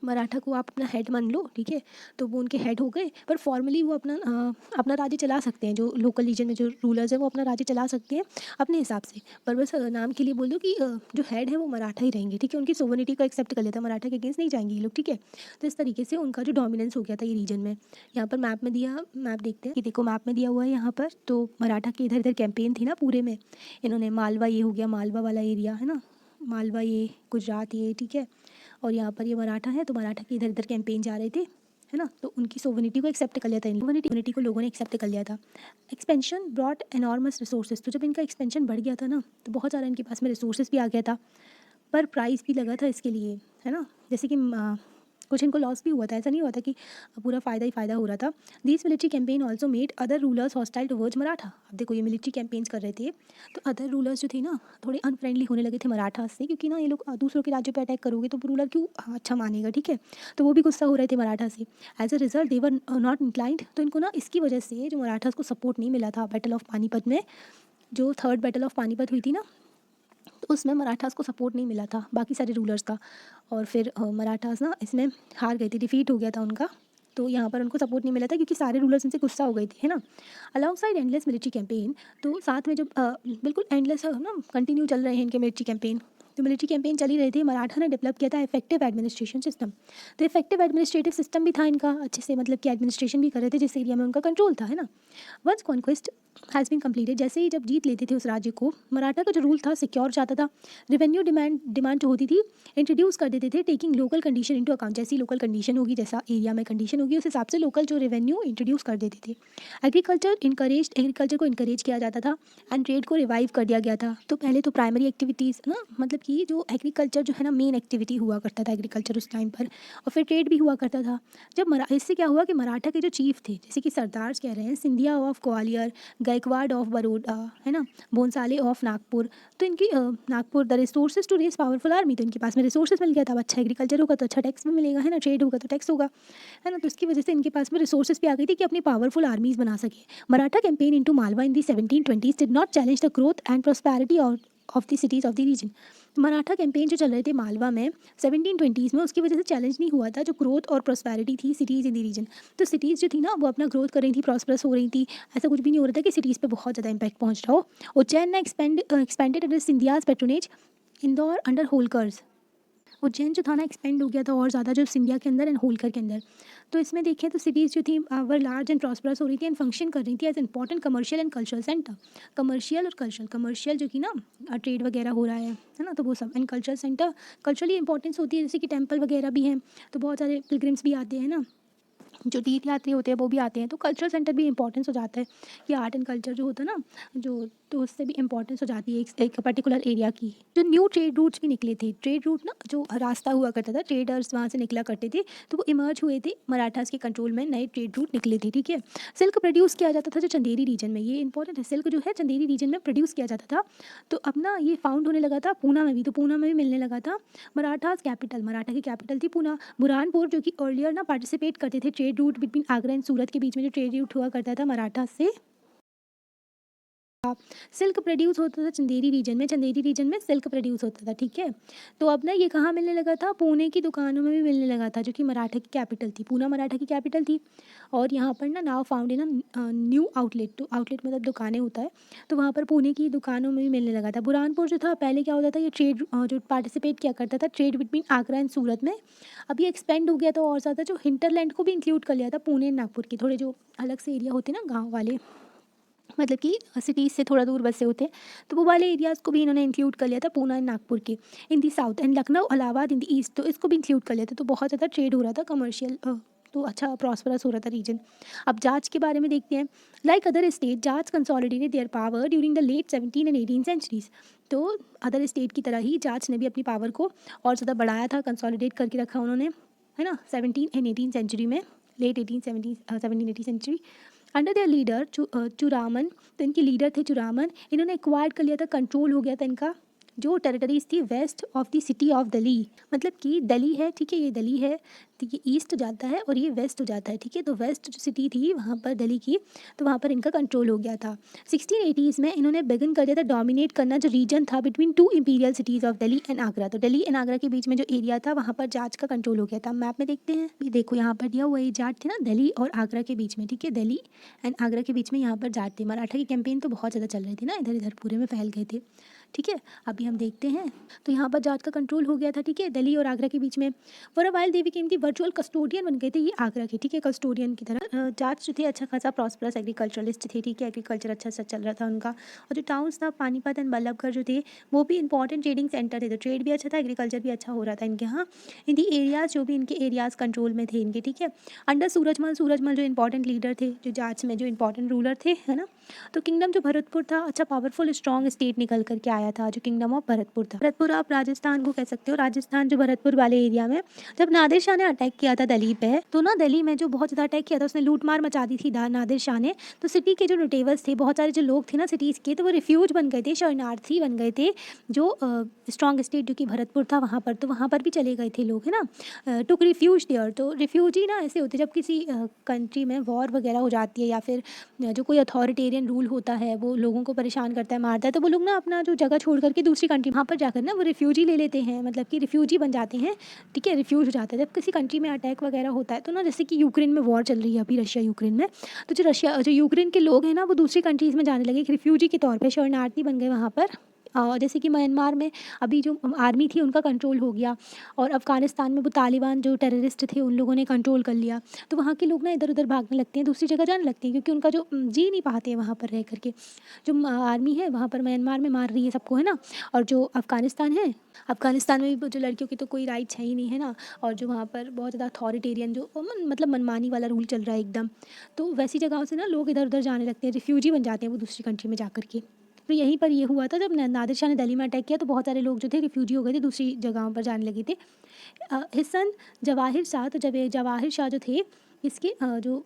मराठा को आप अपना हेड मान लो, ठीक है, तो वो उनके हेड हो गए, पर फॉर्मली वो अपना राज्य चला सकते हैं। जो लोकल रीजन में जो रूलर्स हैं वो अपना राज्य चला सकते हैं अपने हिसाब से, पर बस नाम के लिए बोल दो कि जो हेड है वो मराठा ही रहेंगे, ठीक है। उनकी सोवरेनिटी को एक्सेप्ट कर लेता है, मराठा के अगेंस्ट नहीं जाएंगे ये लोग, ठीक है। तो इस तरीके से उनका जो डोमिनेंस हो गया था ये रीजन में। यहाँ पर मैप देखते हैं कि देखो मैप में दिया हुआ है यहाँ पर, तो मराठा की इधर इधर कैंपेन थी ना पूरे में, इन्होंने मालवा, ये हो गया मालवा वाला एरिया है ना, मालवा, ये गुजरात, ये ठीक है, और यहाँ पर ये मराठा है, तो मराठा के इधर इधर कैंपेन जा रहे थे, है ना। तो उनकी सोवनिटी को एक्सेप्ट कर लिया था, सोवनिटी को लोगों ने एक्सेप्ट कर लिया था। एक्सपेंशन ब्रॉट एनॉर्मस रिसोर्सेज, तो जब इनका एक्सपेंशन बढ़ गया था ना तो बहुत सारा इनके पास में रिसोर्सेज भी आ गया था, पर प्राइस भी लगा था इसके लिए, है ना। जैसे कि कुछ इनको लॉस भी हुआ था, ऐसा नहीं हुआ था कि पूरा फ़ायदा ही फ़ायदा हो रहा था। This military campaign also made other rulers hostile towards Maratha. अब देखो ये मिलिट्री कैंपेन्स कर रहे थे तो अदर रूलर्स जो थे ना थोड़े अनफ्रेंडली होने लगे थे मराठा से, क्योंकि ना ये लोग दूसरों के राज्यों पर अटैक करोगे तो रूलर क्यों अच्छा मानेगा, ठीक है। तो वो भी गुस्सा हो रहे थे मराठा से। As a result they were not inclined, तो इनको ना इसकी वजह से जो मराठास को सपोर्ट नहीं मिला था बैटल ऑफ पानीपत में, जो थर्ड बैटल ऑफ पानीपत हुई थी ना, तो उसमें मराठास को सपोर्ट नहीं मिला था बाकी सारे रूलर्स का, और फिर मराठास ना इसमें हार गए थे, डिफीट हो गया था उनका। तो यहाँ पर उनको सपोर्ट नहीं मिला था क्योंकि सारे रूलर्स इनसे गुस्सा हो गए थे, है ना। Alongside endless military campaign, तो साथ में जब बिल्कुल एंडलेस है ना, कंटिन्यू चल रहे हैं इनके मिलिट्री कैंपेन, तो मिलिट्री कैंपेन चली रही थी, मराठा ने डेवलप किया था इफेक्टिव एडमिनिस्ट्रेशन सिस्टम। तो इफेक्टिव एडमिनिस्ट्रेटिव सिस्टम भी था इनका अच्छे से, मतलब कि एडमिनिस्ट्रेशन भी कर रहे थे जिस एरिया में उनका कंट्रोल था, है ना। Once conquest has been completed, जैसे ही जब जीत लेते थे उस राज्य को, मराठा का जो रूल था सिक्योर जाता था। रेवेन्यू डिमांड जो होती थी इंट्रोड्यूस कर देते थे, taking local condition into account. जैसी लोकल कंडीशन होगी, जैसा एरिया में कंडीशन होगी, उस हिसाब से लोकल जो रेवेन्यू इंट्रोड्यूस कर देते थे। एग्रीकल्चर को इंकरेज किया जाता था एंड ट्रेड को रिवाइव कर दिया गया था। तो पहले तो प्राइमरी एक्टिविटीज़ ना, मतलब कि जो एग्रीकल्चर जो है ना मेन एक्टिविटी हुआ करता था एग्रीकल्चर उस टाइम पर, और फिर ट्रेड भी हुआ करता था। जब इससे क्या हुआ कि मराठा के जो चीफ थे, जैसे कि सरदार कह रहे हैं, सिंधिया ऑफ ग्वालियर, गायकवाड़ ऑफ बड़ौदा, है ना, भोंसले ऑफ नागपुर, तो इनकी Nagpur the resources to raise powerful army, तो इनके पास में रिसोर्सेज मिल गया था। अब अच्छा एग्रीकल्चर होगा तो अच्छा टैक्स भी मिलेगा, है ना, ट्रेड होगा तो टैक्स होगा, है ना। तो इसकी वजह से इनके पास में रिसोर्सेज भी आ गई थी कि अपनी पावरफुल आर्मीज बना सके। Maratha campaign into Malwa in the 1720s did not challenge the growth and prosperity of the cities of the region. Maratha campaign जो चल रहे थे मालवा में 1720s में, उसकी वजह से चैलेंज नहीं हुआ था जो ग्रोथ और प्रॉस्पेरिटी थी सिटीज़ इन द रीजन। तो सिटीज़ जो थी ना वो अपना ग्रोथ कर रही थी, प्रॉस्परस हो रही थी, ऐसा कुछ भी नहीं हो रहा था कि सिटीज़ पे बहुत ज़्यादा इंपैक्ट पहुंच रहा हो। उज्जैन ने expanded under Scindias patronage, Indore under Holkars. Ujjain जो था ना एक्सपेंड हो गया था और ज़्यादा, जो सिंधिया के अंदर एंड होलकर के अंदर। तो इसमें देखें तो सिटीज़ जो थी वर लार्ज एंड प्रॉस्परस हो रही थी एंड फंक्शन कर रही थी as important commercial and cultural centre. Commercial और कमर्शियल जो कि ना ट्रेड वगैरह हो रहा है ना, तो वो सब, and cultural centre, culturally importance होती है, जैसे कि टेम्पल वगैरह भी हैं, तो बहुत सारे पिलग्रिम्स भी आते हैं ना, जो तीर्थ यात्री होते हैं वो भी आते हैं, तो कल्चरल सेंटर भी इंपॉर्टेंस हो जाता है कि आर्ट एंड कल्चर जो होता है ना, जो तो उससे भी इंपॉर्टेंस हो जाती है एक पर्टिकुलर एरिया की। जो न्यू ट्रेड रूट्स भी निकले थे, ट्रेड रूट ना जो रास्ता हुआ करता था, ट्रेडर्स वहाँ से निकला करते थे, तो वो इमर्ज हुए थे, मराठास के कंट्रोल में नए ट्रेड रूट निकले थे, ठीक है। सिल्क प्रोड्यूस किया जाता था जो चंदेरी रीजन में, ये इंपॉर्टेंट है, सिल्क जो है चंदेरी रीजन में प्रोड्यूस किया जाता था। तो अब ना ये फाउंड होने लगा था पूना में भी, तो पूना में भी मिलने लगा था। मराठास कैपिटल, मराठा की कैपिटल थी पूना। बुरहानपुर जो कि अर्लियर ना पार्टिसिपेट करते थे trade route between Agra and Surat के बीच में, जो ट्रेड रूट हुआ करता था मराठा से। सिल्क प्रोड्यूस होता था चंदेरी रीजन में सिल्क प्रोड्यूस होता था, ठीक है। तो अब ना ये कहाँ मिलने लगा था, पुणे की दुकानों में भी मिलने लगा था, जो कि मराठा की कैपिटल थी, पूना मराठा की कैपिटल थी। और यहाँ पर ना now found in new outlet, तो आउटलेट मतलब दुकानें होता है, तो वहाँ पर पुणे की दुकानों में भी मिलने लगा था। बुरहानपुर जो था पहले क्या होता था, ये ट्रेड जो पार्टिसिपेट किया करता था ट्रेड बिटवीन आगरा एंड सूरत में, अब ये एक्सपेंड हो गया था और ज़्यादा, जो हिंटरलैंड को भी इंक्लूड कर लिया था, पुणे एंड नागपुर के थोड़े जो अलग से एरिया होते ना गाँव वाले, मतलब कि सिटीज़ से थोड़ा दूर बसे होते हैं, तो वो वाले एरियाज़ को भी इन्होंने इंक्लूड कर लिया था, पूना एंड नागपुर के in the south, and Lucknow Allahabad in the east, तो इसको भी इंक्लूड कर लिया था। तो बहुत ज़्यादा ट्रेड हो रहा था, कमर्शियल, तो अच्छा प्रॉस्परस हो रहा था रीजन। अब जाट के बारे में देखते हैं। Like other state, Jats consolidated their power during the late 17 and 18 centuries. तो अदर स्टेट की तरह ही जाट्स ने भी अपनी पावर को और ज़्यादा बढ़ाया था, कंसोलिडेट करके रखा उन्होंने, है ना, 17 एंड 18 सेंचुरी में, late 1780 century. Under their leader Churaman, तो इनके लीडर थे चुरामन, इन्होंने एक्वायर्ड कर लिया था, कंट्रोल हो गया था इनका जो टेरिटरीज थी west of the city of Delhi, मतलब कि दिल्ली है, ठीक है, ये दिल्ली है, तो ये ईस्ट हो जाता है और ये वेस्ट हो जाता है, ठीक है। तो वेस्ट जो सिटी थी वहाँ पर दिल्ली की, तो वहाँ पर इनका कंट्रोल हो गया था। 1680s में इन्होंने बिगिन कर दिया था डोमिनेट करना जो रीजन था between two imperial cities of Delhi and Agra, तो दिल्ली एंड आगरा के बीच में जो एरिया था वहाँ पर जाट का कंट्रोल हो गया था। मैप में देखते हैं, ये देखो यहाँ पर दिया हुआ ये जाट थे ना, दिल्ली और आगरा के बीच में, ठीक है, दिल्ली एंड आगरा के बीच में यहाँ पर जाट थे। मराठा की कैंपेन तो बहुत ज़्यादा चल रही थी ना, इधर इधर पूरे में फैल गए थे, ठीक है, अभी हम देखते हैं तो यहाँ पर जाट का कंट्रोल हो गया था, ठीक है, दिल्ली और आगरा के बीच में। For a while they became the virtual custodian बन गए थे ये आगरा के, ठीक है, कस्टोडियन की तरह। जाट जो थे अच्छा खासा प्रॉस्परस एग्रीकल्चरलिस्ट थे, ठीक है, एग्रीकल्चर अच्छा सा चल रहा था उनका। और जो टाउन्स था पानीपत एंड बल्लभगढ़ जो थे वो भी इंपॉर्टेंट ट्रेडिंग सेंटर थे, तो ट्रेड भी अच्छा था, एग्रीकल्चर भी अच्छा हो रहा था इनके यहाँ। इन दी एरियाज जो भी इनके एरियाज कंट्रोल में थे इनके, ठीक है। अंडर सूरजमल जो इंपॉर्टेंट लीडर थे, जो जाट्स में जो इंपॉर्टेंट रूलर थे, है ना। तो किंगडम जो भरतपुर था अच्छा पावरफुल स्ट्रॉन्ग स्टेट निकल करके आया था, जो किंगडम ऑफ भरतपुर था। भरतपुर आप राजस्थान को कह सकते हो, राजस्थान जो भरतपुर वाले एरिया में जब नादिर शाह ने अटैक किया था दिल्ली पे, तो ना दिल्ली में जो बहुत ज़्यादा अटैक किया था, उसने लूट मार मचा दी थी नादिर शाह ने। तो सिटी के जो नोटेबल्स थे, बहुत सारे जो लोग थे ना सिटीज़ के, तो वो रिफ्यूज बन गए थे, शरणार्थी बन गए थे। जो स्ट्रॉन्ग स्टेट जो कि भरतपुर था वहाँ पर, तो वहाँ पर भी चले गए थे लोग, है ना, टुक रिफ्यूज देयर। तो रिफ्यूजी ना ऐसे होते जब किसी कंट्री में वॉर वगैरह हो जाती है या फिर जो कोई अथॉरिटेरियन रूल होता है वो लोगों को परेशान करता है, मारता है, तो वो लोग ना अपना जो जगह छोड़ करके दूसरी कंट्री वहाँ पर जाकर ना वो रिफ्यूजी ले लेते हैं, मतलब कि रिफ्यूजी बन जाते हैं, ठीक है, रिफ्यूज हो जाता है। जब किसी कंट्री में अटैक वगैरह होता है तो ना, जैसे कि यूक्रेन में वॉर चल रही है अभी, रशिया यूक्रेन में, तो जो यूक्रेन के लोग हैं ना वो दूसरी कंट्रीज़ में जाने लगे एक रिफ्यूजी के तौर पर, शरणार्थी बन गए वहाँ पर। जैसे कि म्यांमार में अभी जो आर्मी थी उनका कंट्रोल हो गया, और अफ़गानिस्तान में वो तालिबान जो टेररिस्ट थे उन लोगों ने कंट्रोल कर लिया। तो वहाँ के लोग ना इधर उधर भागने लगते हैं, दूसरी जगह जाने लगते हैं, क्योंकि उनका जो जी नहीं पाते हैं वहाँ पर रह करके। जो आर्मी है वहाँ पर म्यांमार में मार रही है सबको, है ना। और जो अफ़गानिस्तान है, अफ़गानिस्तान में भी जो लड़कियों की तो कोई राइट्स है ही नहीं, है ना। और जो वहाँ पर बहुत ज़्यादा अथॉरिटेरियन जो मतलब मनमानी वाला रूल चल रहा है एकदम, तो वैसी जगहों से ना लोग इधर उधर जाने लगते हैं, रिफ्यूजी बन जाते हैं वो दूसरी कंट्री में जा करके। तो यहीं पर ये हुआ था जब नादिर शाह ने दिल्ली में अटैक किया, तो बहुत सारे लोग जो थे रिफ्यूजी हो गए थे, दूसरी जगहों पर जाने लगे थे। हिज सन जवाहिर शाह, तो जब ये जवाहिर शाह जो थे इसके जो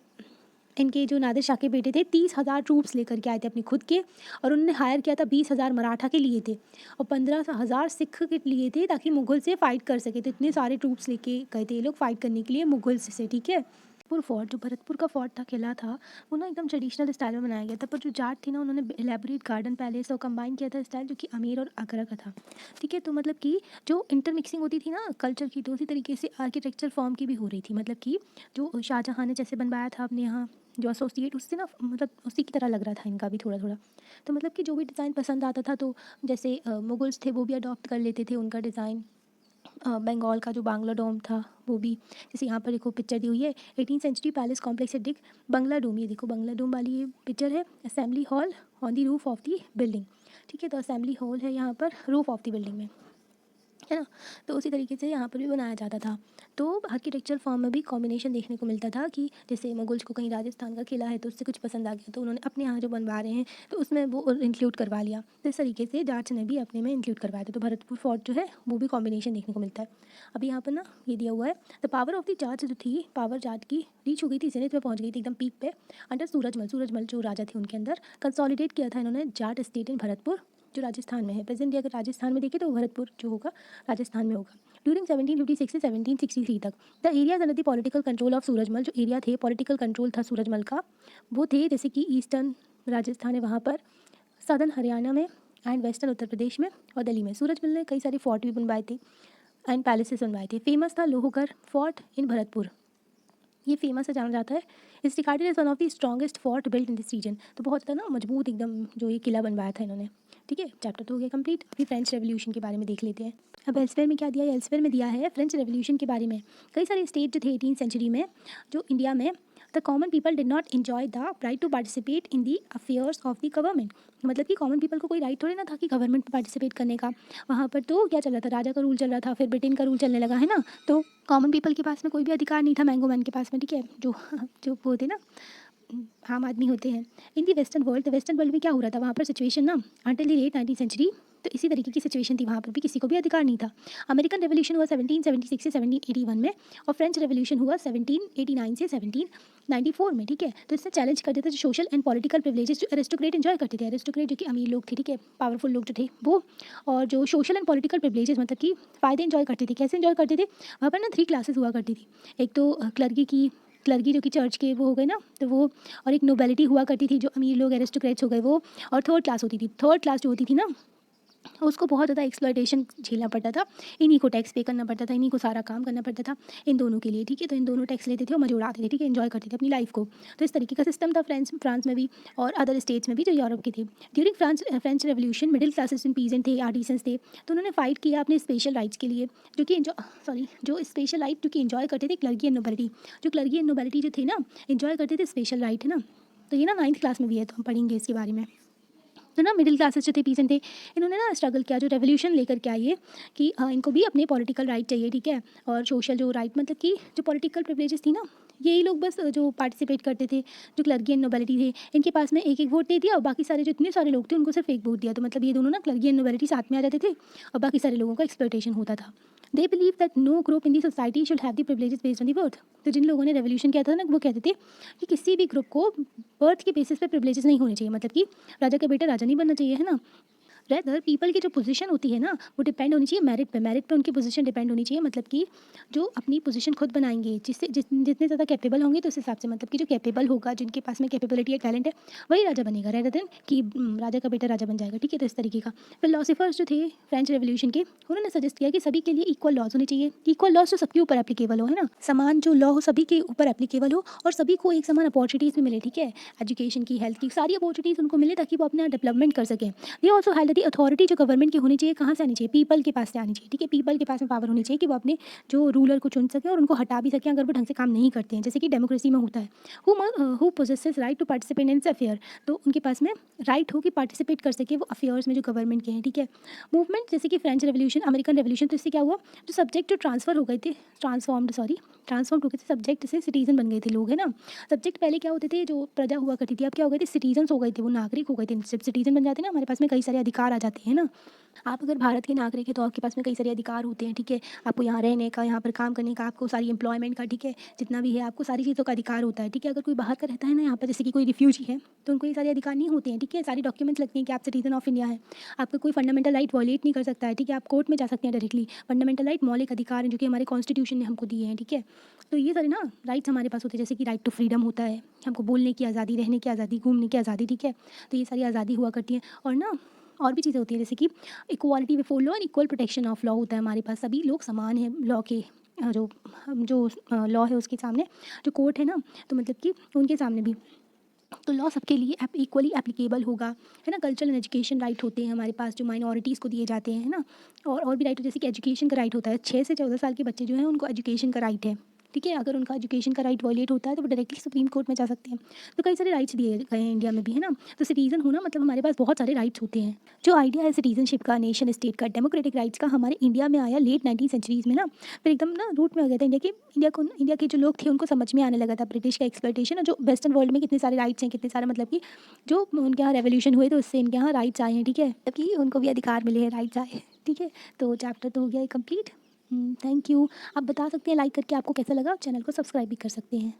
इनके जो नादिर शाह के बेटे थे 30,000 ट्रूप्स लेकर के आए थे अपने खुद के, और उन्होंने हायर किया था 20,000 मराठा के लिए थे और 15,000 सिख के लिए थे, ताकि मुगल से फाइट कर सके। तो इतने सारे ट्रूप्स लेके गए थे ये लोग फाइट करने के लिए मुगल से, ठीक है। भरतपुर फोर्ट, जो भरतपुर का फोर्ट था, किला था, वो ना एकदम ट्रेडिशनल स्टाइल में बनाया गया था, पर जो जाट थी ना उन्होंने एलेबोरेट गार्डन पैलेस और कंबाइन किया था स्टाइल जो कि अमीर और आगरा का था, ठीक है। तो मतलब कि जो इंटरमिक्सिंग होती थी ना कल्चर की, तो उसी तरीके से आर्किटेक्चर फॉर्म की भी हो रही थी, मतलब कि जो शाहजहाँ ने जैसे बनवाया था अपने यहाँ जो एसोसिएट, उससे ना मतलब उसी की तरह लग रहा था इनका भी थोड़ा थोड़ा। तो मतलब कि जो भी डिज़ाइन पसंद आता था, तो जैसे मुगल्स थे वो भी अडॉप्ट कर लेते थे उनका डिज़ाइन। बंगाल का जो बांग्ला डोम था वो भी, जैसे यहाँ पर देखो पिक्चर दी हुई है 18th century palace complex eight दिख बंगला डोम, ये देखो बंगला डोम वाली ये पिक्चर है। Assembly hall on the roof of the building, ठीक है। तो असेंबली हॉल है यहाँ पर रूफ ऑफ दी बिल्डिंग में, है ना। तो उसी तरीके से यहाँ पर भी बनाया जाता था। तो आर्किटेक्चर फॉर्म में भी कॉम्बिनेशन देखने को मिलता था कि जैसे मुगल्स को कहीं राजस्थान का किला है तो उससे कुछ पसंद आ गया, तो उन्होंने अपने यहाँ जो बनवा रहे हैं तो उसमें वो इंक्लूड करवा लिया। तो इस तरीके से जाट्स ने भी अपने में इंक्लूड करवाया था। तो भरतपुर फोर्ट जो है वो भी कॉम्बिनेशन देखने को मिलता है। अभी यहाँ पर ना ये दिया हुआ है, the power of the Jats जो थी, पावर जाट की रीच हो गई थी, जेनिथ पे पहुँच गई थी एकदम पीक पे अंडर सूरजमल जो राजा थे उनके अंदर कंसोलिडेट किया था इन्होंने जाट स्टेट इन भरतपुर, जो राजस्थान में है। प्रेजेंटली अगर राजस्थान में देखें तो भरतपुर जो होगा राजस्थान में होगा। ड्यूरिंग 1756 से 1763 तक the areas under the political control of Surajmal, जो एरिया थे पॉलिटिकल कंट्रोल था सूरजमल का, वो थे जैसे कि ईस्टर्न राजस्थान है वहाँ पर, सदर्न हरियाणा में एंड वेस्टर्न उत्तर प्रदेश में और दिल्ली में। सूरजमल ने कई सारे फोर्ट भी बनवाए थे एंड पैलेसेस बनवाए थे। फेमस था लोहगढ़ फोर्ट इन भरतपुर, ये फेमस है, जाना जाता है। Is regarded as one of the strongest fort built in this region, तो बहुत ज़्यादा ना मजबूत एकदम जो ये किला बनवाया था इन्होंने, ठीक है। चैप्टर तो हो गया कंप्लीट। अभी फ्रेंच रेवोल्यूशन के बारे में देख लेते हैं। अब एल्सवेयर में क्या दिया है, एल्सवेयर में दिया है फ्रेंच रेवोल्यूशन के बारे में। कई सारे स्टेट जो थे 18th सेंचुरी में जो इंडिया में, the common people did not enjoy the right to participate in the affairs of the government, मतलब कि कॉमन पीपल को कोई राइट थोड़ी ना था कि गवर्नमेंट में पार्टिसिपेट करने का। वहाँ पर तो क्या चल रहा था, राजा का रूल चल रहा था, फिर ब्रिटेन का रूल चलने लगा, है ना। तो कॉमन पीपल के पास में कोई भी अधिकार नहीं था, मैंगो मैन के पास में, ठीक है, जो जो वो थे ना आम आदमी होते हैं। इन दी वेस्टर्न वर्ल्ड, तो वेस्टर्न वर्ल्ड में क्या हो रहा था वहाँ पर सिचुएशन ना, until the late 19th century, तो इसी तरीके की सिचुएशन थी, वहाँ पर भी किसी को भी अधिकार नहीं था। अमेरिकन रेवोल्यूशन हुआ 1776 से 1781 में, और फ्रेंच रेवोल्यूशन हुआ 1789 से 1794 में, ठीक है। तो इससे चैलेंज करते थे जो सोशल एंड पॉलिटिकल प्रिविलेजेस जो एरिस्टोक्रेट एंजॉय करते थे, एरिस्टोक्रेट जो कि अमीर लोग थे, ठीक है, पावरफुल लोग जो थे वो, और जो सोशल एंड पॉलिटिकल प्रिविलेजेस मतलब कि फ़ायदे एंजॉय करते थे। कैसे एंजॉय करते थे, वहाँ पर ना 3 क्लासेस हुआ करती थी। एक तो क्लर्गी जो कि चर्च के वो हो गए ना, तो वो, और एक नोबेलिटी हुआ करती थी जो अमीर लोग एरिस्टोक्रेट्स हो गए वो, और थर्ड क्लास होती थी। थर्ड क्लास जो होती थी ना उसको बहुत ज़्यादा एक्सप्लॉयटेशन झेलना पड़ता था, इन्हीं को टैक्स पे करना पड़ता था, इन्हीं को सारा काम करना पड़ता था इन दोनों के लिए, ठीक है। तो इन दोनों टैक्स लेते थे और मजे उड़ाते थे, ठीक है, एंजॉय करते थे अपनी लाइफ को। तो इस तरीके का सिस्टम था फ्रांस में भी और अदर स्टेट्स में भी जो यूरोप के थे। During French revolution middle classes and peasant थे, आर्टिसंस थे, तो उन्होंने फाइट किया अपने स्पेशल राइट्स के लिए, जो स्पेशल राइट जो कि इन्जॉय करते थे क्लर्गी एंड नोबिलिटी। जो क्लर्गी एंड नोबिलिटी जो थे ना, इन्जॉय करते थे स्पेशल राइट, है ना। तो ये ना 9th क्लास में भी है, तो हम पढ़ेंगे इसके बारे में। तो ना मिडिल क्लासेस जो थे, पीसेंट थे, इन्होंने ना स्ट्रगल किया, जो रेवोल्यूशन लेकर के आए कि इनको भी अपने पॉलिटिकल राइट चाहिए, ठीक है। और सोशल जो राइट मतलब कि जो पॉलिटिकल प्रिविलेजेस थी ना, यही लोग बस जो पार्टिसिपेट करते थे, जो क्लर्गी एंड नोबिलिटी थे, इनके पास में एक एक वोट दे दिया और बाकी सारे जो इतने सारे लोग थे उनको सिर्फ एक वोट दिया। तो मतलब ये दोनों ना क्लर्गी एंड नोबिलिटी साथ में आ जाते थे और बाकी सारे लोगों का एक्सप्लॉयटेशन होता था। They believe that no group in the society should have the privileges based on the birth. तो जिन लोगों ने रेवोल्यूशन किया था ना, वो कहते थे कि किसी भी ग्रुप को बर्थ के बेसिस पे प्रिविलेजेस नहीं होने चाहिए, मतलब कि राजा का बेटा राजा नहीं बनना चाहिए, है ना। रेदर पीपल की जो पोजीशन होती है ना, वो डिपेंड होनी चाहिए मेरिट पे उनकी पोजीशन डिपेंड होनी चाहिए, मतलब कि जो अपनी पोजीशन खुद बनाएंगे, जितने ज़्यादा कैपेबल होंगे तो उस हिसाब से, मतलब कि जो कैपेबल होगा, जिनके पास में कैपेबिलिटी या टैलेंट है, वही राजा बनेगा, रेदर देन कि राजा का बेटा राजा बन जाएगा, ठीक है। तो इस तरीके का फिलोसफर्स जो थे फ्रेंच रेवोल्यूशन के, उन्होंने सजेस्ट किया कि सभी के लिए इक्वल लॉज होने चाहिए, इक्वल लॉज तो सबके ऊपर एप्लीकेबल हो, है ना, समान जो लॉ हो सभी के ऊपर एप्लीकेबल हो और सभी को एक समान अपॉर्चुनिटीज़ भी मिले, ठीक है। एजुकेशन की, हेल्थ की, सारी अपॉर्चुनिटीज़ उनको मिले ताकि वो अपना डेवलपमेंट कर सकें। ये ऑल्सो हाईलाइट अथॉरिटी जो गवर्नमेंट की होनी चाहिए, कहाँ से आनी चाहिए, पीपल के पास से आनी चाहिए, ठीक है। पीपल के पास में पावर होनी चाहिए कि वो अपने जो रूलर को चुन सकें और उनको हटा भी सकें अगर वो ढंग से काम नहीं करते हैं, जैसे कि डेमोक्रेसी में होता है। Who possesses right to participate in affair, तो उनके पास में राइट हो कि पार्टिसिपेट कर सके वो अफेयर्स में जो गवर्नमेंट के हैं, ठीक है। मूवमेंट जैसे कि फ्रेंच रेवोल्यूशन, अमेरिकन रेवोल्यूशन, तो इससे क्या हुआ, जो सब्जेक्ट जो ट्रांसफर हो गए थे, ट्रांसफॉर्म हो गए थे सब्जेक्ट से सिटीजन बन गए थे लोग, है ना। सब्जेक्ट पहले क्या होते थे, जो प्रजा हुआ करती थी, अब क्या हो गए थे, सिटीजन हो गए थे, वो नागरिक हो गए थे। जब सिटीजन बन जाते हैं ना, हमारे पास में कई सारे अधिकार आ जाते हैं ना। आप अगर भारत के नागरिक हैं तो आपके पास में कई सारे अधिकार होते हैं, ठीक है। आपको यहाँ रहने का, यहाँ पर काम करने का, आपको सारी एम्प्लॉयमेंट का, ठीक है, जितना भी है आपको सारी चीज़ों का अधिकार होता है, ठीक है। अगर कोई बाहर का रहता है ना यहाँ पर, जैसे कि कोई रिफ्यूजी है, तो उनको ये सारे अधिकार नहीं होते हैं, ठीक है। सारी डॉक्यूमेंट्स लगते हैं कि आप सिटीजन ऑफ इंडिया है, आपका कोई फंडामेंटल राइट वॉलेट नहीं कर सकता है, ठीक है। आप कोर्ट में जा सकते हैं डायरेक्टली, फंडामेंटल राइट मौलिक अधिकार हैं जो कि हमारे कॉन्स्टिट्यूशन ने हमको दिए हैं, ठीक है। तो ये सारे ना राइट्स हमारे पास होते हैं, जैसे कि राइट टू फ्रीडम होता है, हमको बोलने की आज़ादी, रहने की आज़ादी, घूमने की आज़ादी, ठीक है। तो ये सारी आज़ादी हुआ करती है। और ना और भी चीज़ें होती हैं, जैसे कि equality before law and equal protection of law होता है हमारे पास, सभी लोग समान हैं लॉ के, जो जो लॉ है उसके सामने, जो कोर्ट है ना, तो मतलब कि उनके सामने भी, तो लॉ सबके लिए इक्वली एप्लीकेबल होगा, है ना। कल्चरल एंड एजुकेशन राइट होते हैं हमारे पास, जो माइनॉरिटीज़ को दिए जाते हैं, है ना। और भी राइट, जैसे कि एजुकेशन का राइट होता है, 6 से 14 साल के बच्चे जो हैं उनको एजुकेशन का राइट है, ठीक है। अगर उनका एजुकेशन का राइट वॉयलेट होता है तो वो डायरेक्टली सुप्रीम कोर्ट में जा सकते हैं। तो कई सारे राइट्स दिए गए हैं इंडिया में भी, है ना। तो सिटीज़न होना मतलब हमारे पास बहुत सारे राइट्स होते हैं। जो आइडिया है सिटीजनशिप का, नेशन स्टेट का, डेमोक्रेटिक राइट्स का, हमारे इंडिया में आया लेट 19th सेंचुरीज़ में ना। फिर एकदम ना रूट में आ गया था इंडिया के जो लोग थे उनको समझ में आने लगा था ब्रिटिश का एक्सप्लॉयटेशन, और जो वेस्टर्न वर्ल्ड में कितने सारे राइट्स हैं, कितने सारे, मतलब कि जो उनके यहाँ रेवोल्यूशन हुए तो उससे इनके यहाँ राइट्स आए हैं, ठीक है, तभी उनको भी अधिकार मिले हैं, राइट्स आए, ठीक है। तो चैप्टर तो हो गया कंप्लीट। Thank you. आप बता सकते हैं लाइक करके आपको कैसा लगा, चैनल को सब्सक्राइब भी कर सकते हैं।